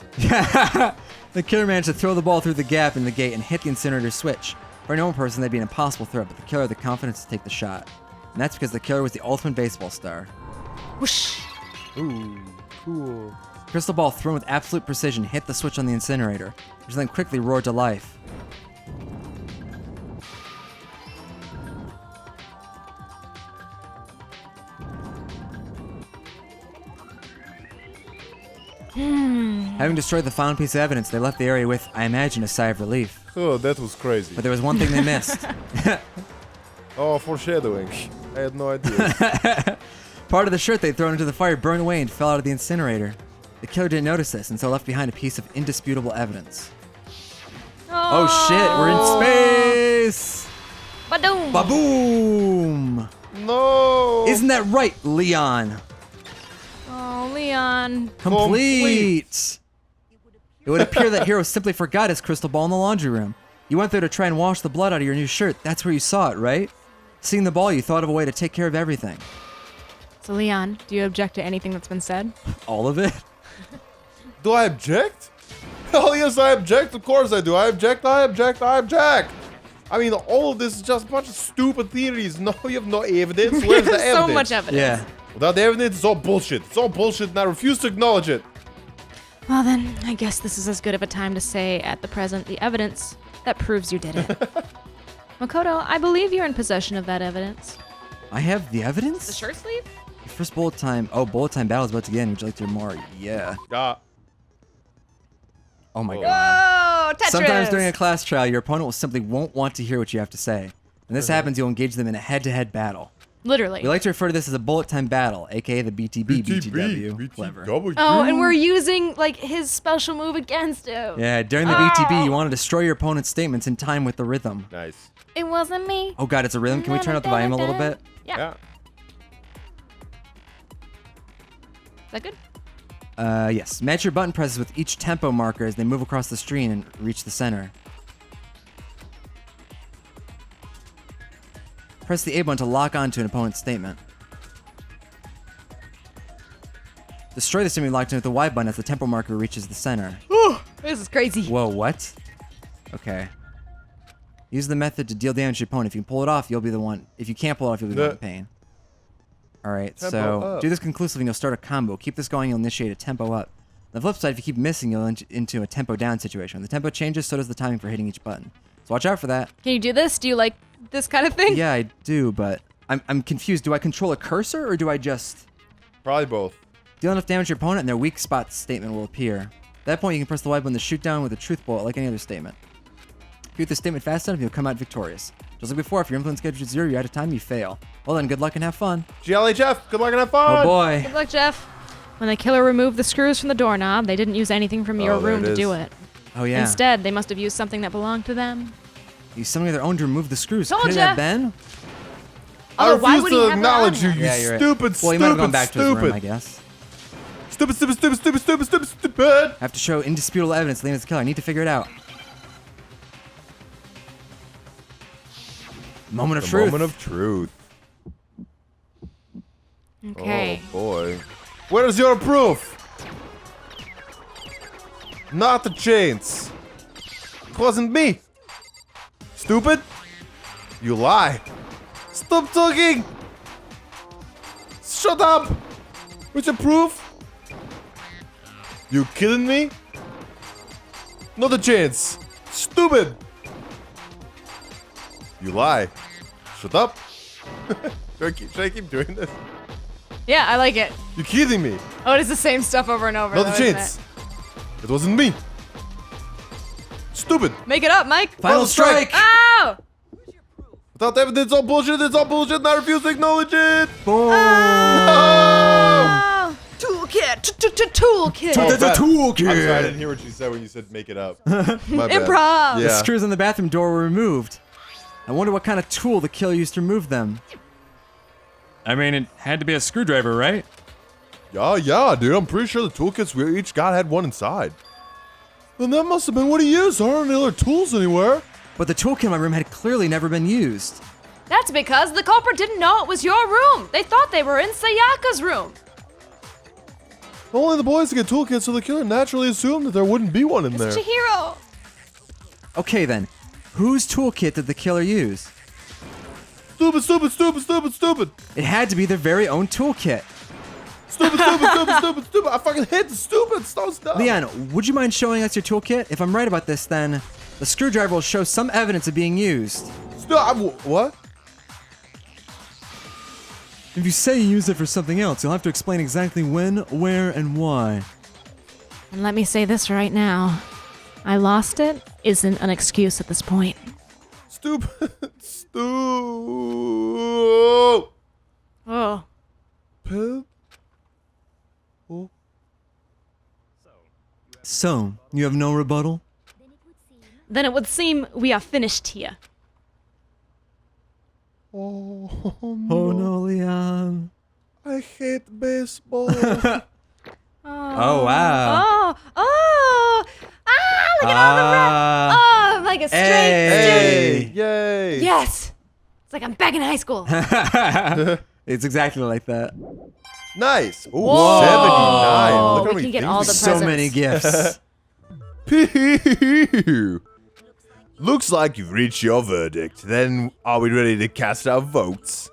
The killer managed to throw the ball through the gap in the gate and hit the incinerator switch. For a normal person, that'd be an impossible throw, but the killer had the confidence to take the shot. And that's because the killer was the ultimate baseball star. Whoosh. Ooh, cool. Crystal ball thrown with absolute precision hit the switch on the incinerator, which then quickly roared to life. Having destroyed the final piece of evidence, they left the area with, I imagine, a sigh of relief. Oh, that was crazy. But there was one thing they missed. Oh, foreshadowing. I had no idea. Part of the shirt they'd thrown into the fire burned away and fell out of the incinerator. The killer didn't notice this, and so left behind a piece of indisputable evidence. Oh shit, we're in space! Ba-doom. Ba-boom! No! Isn't that right, Leon? Oh, Leon. Complete! It would appear that Hero simply forgot his crystal ball in the laundry room. You went there to try and wash the blood out of your new shirt. That's where you saw it, right? Seeing the ball, you thought of a way to take care of everything. So, Leon, do you object to anything that's been said? All of it? Do I object? Hell yes, I object. Of course I do. I object. I mean, all of this is just a bunch of stupid theories. No, you have no evidence. Where's the evidence? So much evidence. Yeah. Without the evidence, it's all bullshit. It's all bullshit, and I refuse to acknowledge it. Well, then, I guess this is as good of a time to say, at the present, the evidence that proves you did it. Makoto, I believe you're in possession of that evidence. I have the evidence? The shirt sleeve? Your first bullet time. Oh, bullet time battle is about to begin. Would you like to hear more? Yeah. Oh my god. Oh, Tetris. Sometimes during a class trial, your opponent will simply won't want to hear what you have to say. When this happens, you'll engage them in a head-to-head battle. Literally. We like to refer to this as a bullet time battle, aka the BTB, BTW. Clever. Oh, and we're using, like, his special move against him. Yeah, during the BTB, you want to destroy your opponent's statements in time with the rhythm. Nice. It wasn't me. Oh god, it's a rhythm. Can we turn up the volume a little bit? Yeah. Is that good? Yes. Match your button presses with each tempo marker as they move across the screen and reach the center. Press the A button to lock onto an opponent's statement. Destroy the statement locked in with the Y button as the tempo marker reaches the center. This is crazy. Whoa, what? Okay. Use the method to deal damage to your opponent. If you can pull it off, you'll be the one. If you can't pull it off, you'll be the one in pain. Alright, so up. do this conclusively and you'll start a combo. Keep this going, you'll initiate a tempo up. On the flip side, if you keep missing, you'll into a tempo down situation. When the tempo changes, so does the timing for hitting each button. So watch out for that. Can you do this? Do you like this kind of thing? Yeah, I do, but I'm confused. Do I control a cursor or do I just Probably both. deal enough damage to your opponent and their weak spot statement will appear? At that point, you can press the Y button to shoot down with a truth bullet like any other statement. If you hit the statement fast enough, you'll come out victorious. Just like before, if your influence gauge is 0, you're out of time, you fail. Well then, good luck and have fun. GLHF, good luck and have fun. Oh boy. Good luck, Jeff. When the killer removed the screws from the doorknob, they didn't use anything from your Oh, there room it to is. do it. Oh yeah. Instead, they must have used something that belonged to them. Use something of their own to remove the screws. Told Could it ya. have been? I Oh, why refuse would he to have that acknowledge on you, him? you Yeah, you're right. stupid, Well, he might have gone stupid, back to his room, I stupid. guess. Stupid. I have to show indisputable evidence Leon is the killer. I need to figure it out. Moment of The truth. moment of truth. Okay. Oh boy. Where's your proof? Not the chains. It wasn't me. Stupid. You lie. Stop talking. Shut up. Where's your proof? You kidding me? Not a chance. Stupid. You lie. Shut up. Should I keep doing this? Yeah, I like it. You kidding me? Oh, it's the same stuff over and over. Not though, a isn't chance. It wasn't me. Stupid. it? Make it up, Mike. Final strike! Oh! Without evidence, it's all bullshit. It's all bullshit, and I refuse to acknowledge it. Boom! Oh! Toolkit! Toolkit! That's a toolkit! I'm sorry, I didn't hear what you said when you said make it up. My bad. Improv! The Yeah. screws on the bathroom door were removed. I wonder what kind of tool the killer used to remove them. I mean, it had to be a screwdriver, right? Yeah, dude. I'm pretty sure the toolkits we each got had one inside. Then that must have been what he used. There aren't any other tools anywhere. But the toolkit in my room had clearly never been used. That's because the culprit didn't know it was your room. They thought they were in Sayaka's room. Only the boys get toolkits, so the killer naturally assumed that there wouldn't be one in there. Chihiro! Okay then, whose toolkit did the killer use? Stupid. It had to be their very own toolkit. Stupid. I fucking hate the stupid. Stop. Leon, would you mind showing us your toolkit? If I'm right about this, then the screwdriver will show some evidence of being used. Stop. What? If you say you used it for something else, you'll have to explain exactly when, where, and why. And let me say this right now. I lost it isn't an excuse at this point. Stupid. Oh. Pip? So, you have no rebuttal? Then it would seem we are finished here. Oh Oh no, Leon. I hate baseball. Oh wow. Look at all the red. Oh, I'm like a straight student. Yay! Yes! It's like I'm back in high school. It's exactly like that. Nice. Ooh, Whoa. 79. Look how We many can get things all we the So presents. many gifts. Pew. Looks like you've reached your verdict. Then are we ready to cast our votes?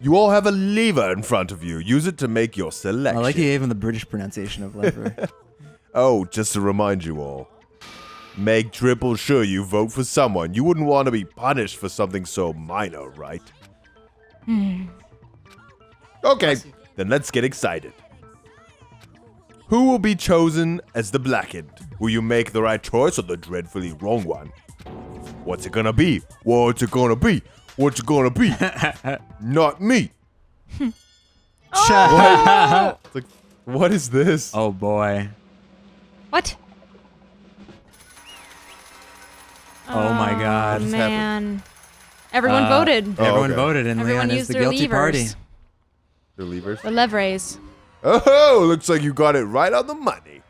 You all have a lever in front of you. Use it to make your I selection. like you gave him the British pronunciation of lever. Oh, just to remind you all. Make triple sure you vote for someone. You wouldn't want to be punished for something so minor, right? Okay, then let's get excited. Who will be chosen as the blackened? Will you make the right choice or the dreadfully wrong one? What's it gonna be? What's it gonna be? What's it gonna be? Not me. It's like, what is this? Oh boy. What? Oh my god. Man. Everyone voted. Oh, Everyone okay. voted and Everyone Leon is used the their guilty party. levers. The levers? The levers. Oh, looks like you got it right on the money.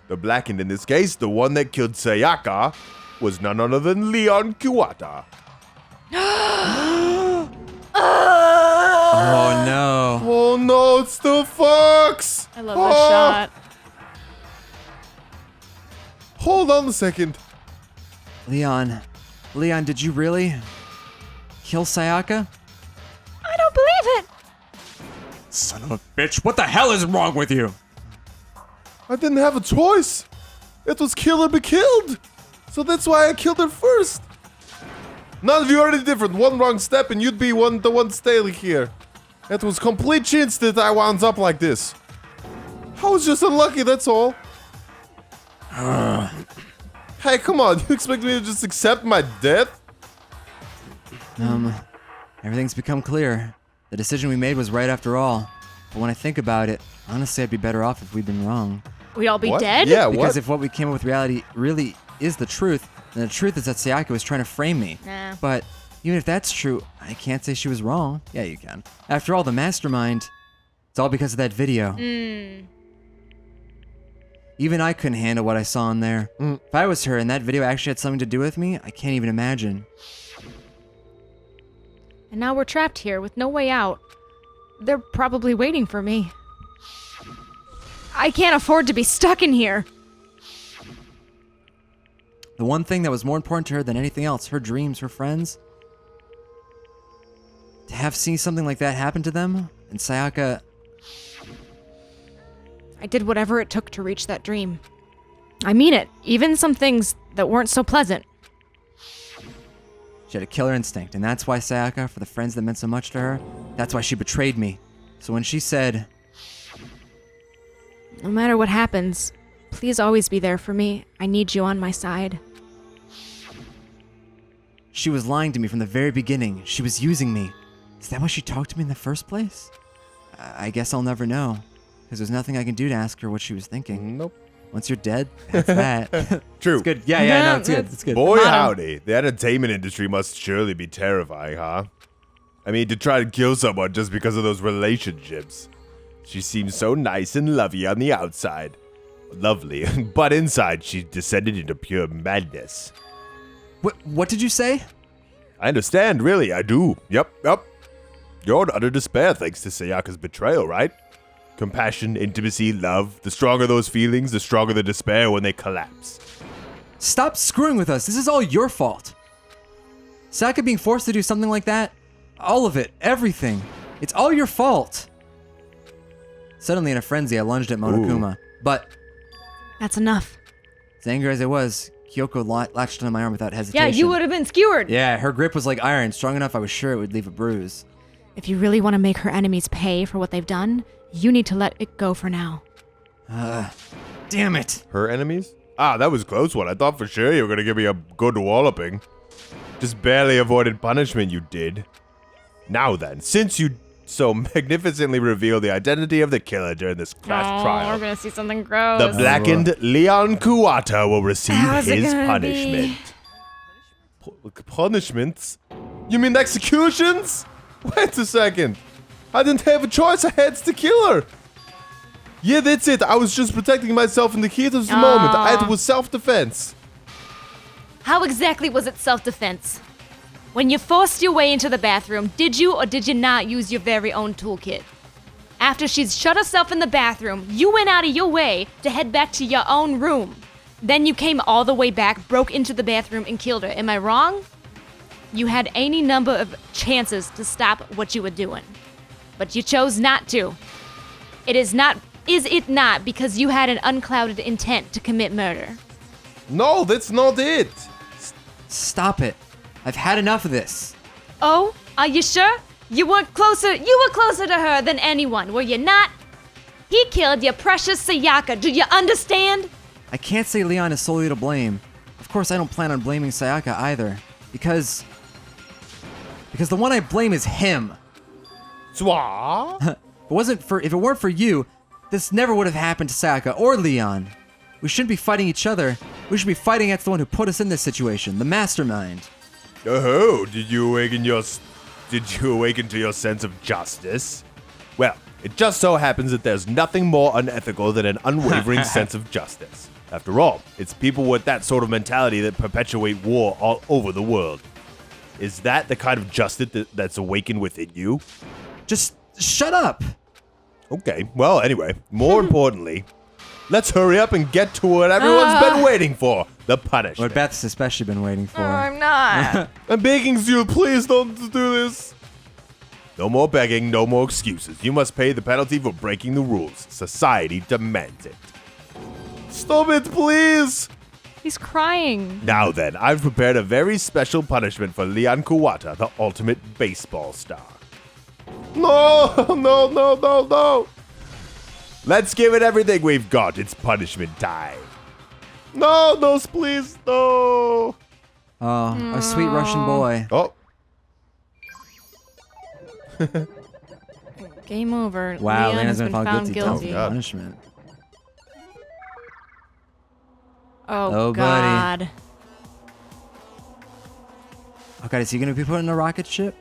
The blackened in this case, the one that killed Sayaka, was none other than Leon Kiwata. Oh no. Oh no, it's the fox! I love this shot. Hold on a second. Leon, did you really kill Sayaka? I don't believe it. Son of a bitch, what the hell is wrong with you? I didn't have a choice. It was kill or be killed. So that's why I killed her first. None of you are any different. One wrong step and you'd be the one staying here. It was complete chance that I wound up like this. I was just unlucky, that's all. Hey, come on. You expect me to just accept my death? Everything's become clear. The decision we made was right after all. But when I think about it, honestly, I'd be better off if we'd been wrong. We'd all be What? dead? Yeah, Because what? if what we came up with reality really is the truth, then the truth is that Sayaka was trying to frame me. Nah. But even if that's true, I can't say she was wrong. Yeah, you can. After all, the mastermind, it's all because of that video. Even I couldn't handle what I saw in there. If I was her and that video actually had something to do with me, I can't even imagine. And now we're trapped here with no way out. They're probably waiting for me. I can't afford to be stuck in here. The one thing that was more important to her than anything else, her dreams, her friends. To have seen something like that happen to them, and Sayaka, I did whatever it took to reach that dream. I mean it, even some things that weren't so pleasant. she had a killer instinct, and that's why Sayaka, for the friends that meant so much to her, that's why she betrayed me. So when she said, No matter what happens, please always be there for me. I need you on my side. she was lying to me from the very beginning, she was using me. Is that why she talked to me in the first place? I guess I'll never know. because there's nothing I can do to ask her what she was thinking. Nope. Once you're dead, that's that. True. It's good. Yeah, no, it's good. It's good. Boy, Motto. howdy. The entertainment industry must surely be terrifying, huh? I mean, to try to kill someone just because of those relationships. She seems so nice and lovey on the outside. Lovely. But inside, she descended into pure madness. What did you say? I understand, really, I do. Yep. You're in utter despair thanks to Sayaka's betrayal, right? Compassion, intimacy, love. The stronger those feelings, the stronger the despair when they collapse. Stop screwing with us. This is all your fault. Sayaka being forced to do something like that, all of it, everything. It's all your fault. Suddenly in a frenzy, I lunged at Monokuma, but That's enough. as angry as I was, Kyoko latched onto my arm without hesitation. Yeah, you would have been skewered. Yeah, her grip was like iron, strong enough I was sure it would leave a bruise. If you really want to make her enemies pay for what they've done, you need to let it go for now. Damn it. Her enemies? Ah, that was a close one. I thought for sure you were gonna give me a good walloping. Just barely avoided punishment, you did. Now then, since you so magnificently revealed the identity of the killer during this class We're trial, gonna see something gross. the blackened Leon Kuwata will receive How's it his gonna punishment. Punishments? You mean executions? Wait a second. I didn't have a choice. I had to kill her. Yeah, that's it. I was just protecting myself in the heat of the moment. It was self-defense. How exactly was it self-defense? When you forced your way into the bathroom, did you or did you not use your very own toolkit? After she's shut herself in the bathroom, you went out of your way to head back to your own room. Then you came all the way back, broke into the bathroom, and killed her. Am I wrong? You had any number of chances to stop what you were doing, but you chose not to. Is it not because you had an unclouded intent to commit murder? No, that's not it. Stop it. I've had enough of this. Oh, are you sure? You were closer to her than anyone, were you not? He killed your precious Sayaka, do you understand? I can't say Leon is solely to blame. Of course, I don't plan on blaming Sayaka either. Because the one I blame is him. Zwa? If it weren't for you, this never would have happened to Sayaka or Leon. We shouldn't be fighting each other. We should be fighting against the one who put us in this situation, the mastermind. Oh, did you awaken to your sense of justice? Well, it just so happens that there's nothing more unethical than an unwavering sense of justice. After all, it's people with that sort of mentality that perpetuate war all over the world. Is that the kind of justice that's awakened within you? Just shut up. Okay, well, anyway, more importantly, let's hurry up and get to what everyone's been waiting for, the punishment. What Beth's especially been waiting for. I'm not. I'm begging you, please don't do this. No more begging, no more excuses. You must pay the penalty for breaking the rules. Society demands it. Stop it, please! He's crying. Now then, I've prepared a very special punishment for Leon Kuwata, the ultimate baseball star. No! Let's give it everything we've got. It's punishment time. No, please, no. Oh, our sweet Russian boy. Oh, Game over. Wow, Leon Leon's has been found guilty. Oh, God. Punishment. Oh, buddy. God. Oh god, is he gonna be put in a rocket ship?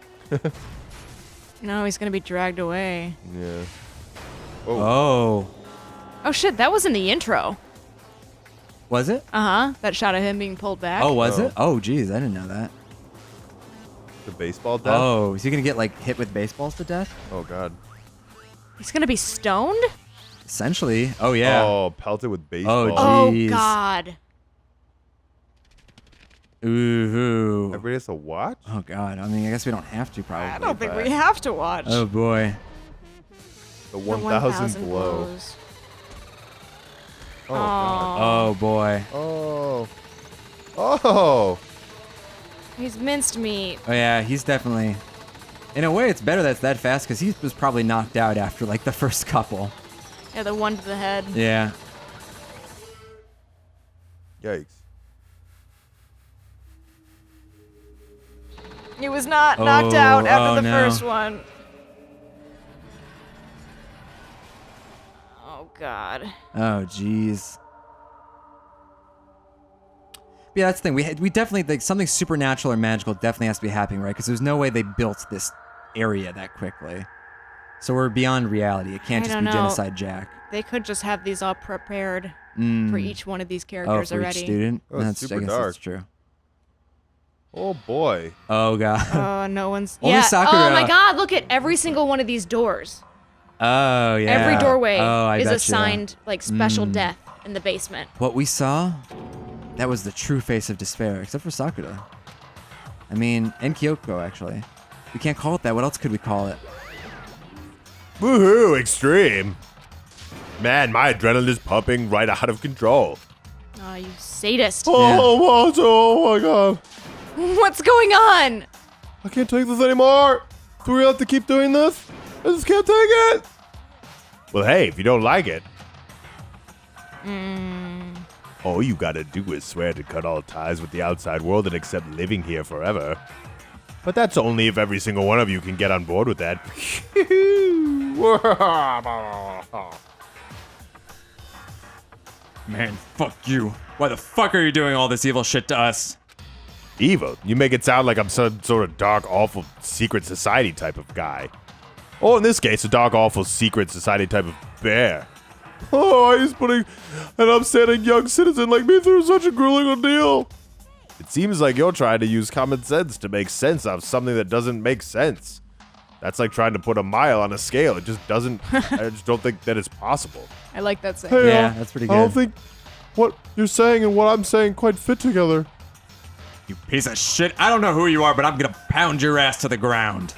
No, he's gonna be dragged away. yeah. Oh. Oh shit, that was in the intro. Was it? That shot of him being pulled back. Oh, was Oh. it? Oh, geez, I didn't know that. The baseball death? Oh, is he gonna get like hit with baseballs to death? Oh, God. He's gonna be stoned? Essentially. Oh yeah. Oh, pelted with baseball. Oh Jeez. God. Ooh. Everybody has to watch? Oh god. I mean, I guess we don't have to probably. I don't think but- we have to watch. Oh boy. The The 1,000 blow. blows. Oh, God. Oh boy. Oh. He's minced meat. Oh yeah, he's definitely. In a way, it's better that's that fast because he was probably knocked out after like the first couple. Yeah, the one to the head. Yeah. Yikes. He was not knocked out after the no. first one. God. Oh, jeez. Yeah, that's the thing. We definitely think something supernatural or magical definitely has to be happening, right? Because there's no way they built this area that quickly. So we're beyond reality. It can't I just don't be know. Genocide Jack. They could just have these all prepared for each one of these characters for already. each student? Oh, it's I super guess dark. that's true. Oh boy. Oh, God. Oh, no one's. Only Yeah. Sakura. Oh my god, look at every single one of these doors. Oh, yeah. Every doorway Oh, I is betcha. assigned like special death in the basement. What we saw, that was the true face of despair, except for Sakura. I mean, and Kyoko, actually. We can't call it that. What else could we call it? Woohoo! Extreme. Man, my adrenaline is pumping right out of control. Oh, you sadist. Oh my god. What's going on? I can't take this anymore. Do we have to keep doing this? I just can't take it. Well, hey, if you don't like it, all you gotta do is swear to cut all ties with the outside world and accept living here forever. But that's only if every single one of you can get on board with that. Man, fuck you. Why the fuck are you doing all this evil shit to us? Evil? You make it sound like I'm some sort of dark, awful, secret society type of guy. Or in this case, a dark, awful, secret society type of bear. Oh, he's putting an upstanding young citizen like me through such a grueling ordeal. It seems like you're trying to use common sense to make sense of something that doesn't make sense. That's like trying to put a mile on a scale. It just doesn't. I just don't think that it's possible. I like that saying. Hey, Yeah, that's pretty I don't good. think what you're saying and what I'm saying quite fit together. You piece of shit. I don't know who you are, but I'm gonna pound your ass to the ground.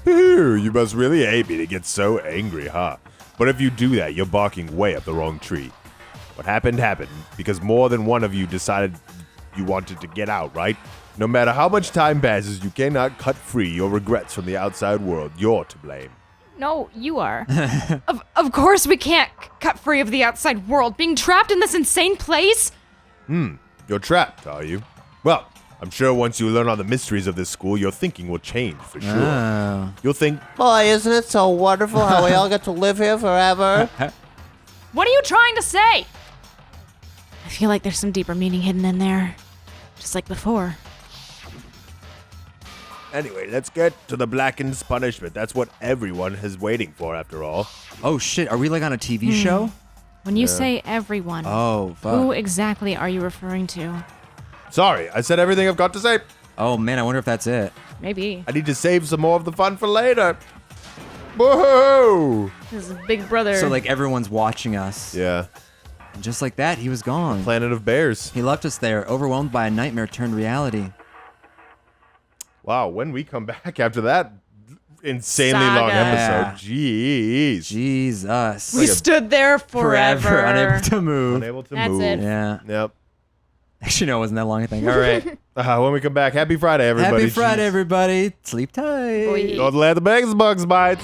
Phew, you must really hate me to get so angry, huh? But if you do that, you're barking way up the wrong tree. What happened happened because more than one of you decided you wanted to get out, right? No matter how much time passes, you cannot cut free your regrets from the outside world. You're to blame. No, you are. Of course we can't cut free of the outside world. Being trapped in this insane place? You're trapped, are you? Well, I'm sure once you learn all the mysteries of this school, your thinking will change for sure. Oh. You'll think, Boy, isn't it so wonderful how we all get to live here forever? What are you trying to say? I feel like there's some deeper meaning hidden in there. Just like before. anyway, let's get to the Blackened's punishment. That's what everyone is waiting for, after all. Oh, shit. Are we like on a TV show? When you say everyone, Oh, fuck. who exactly are you referring to? Sorry, I said everything I've got to say. Oh, man. I wonder if that's it. Maybe. I need to save some more of the fun for later. Woohoo! This is Big Brother. So, like, everyone's watching us. Yeah, And just like that, he was gone. Planet of Bears. He left us there, overwhelmed by a nightmare turned reality. Wow, when we come back after that insanely long Saga. episode, jeez. Jesus. we stood there forever. Unable to move. Unable to That's move. it. Yeah. Yep. Actually, no, it wasn't that long, I think. All right. When we come back, happy Friday, everybody. Happy Friday, Jeez. everybody. Sleep tight. Boy. Don't let the bugs bite.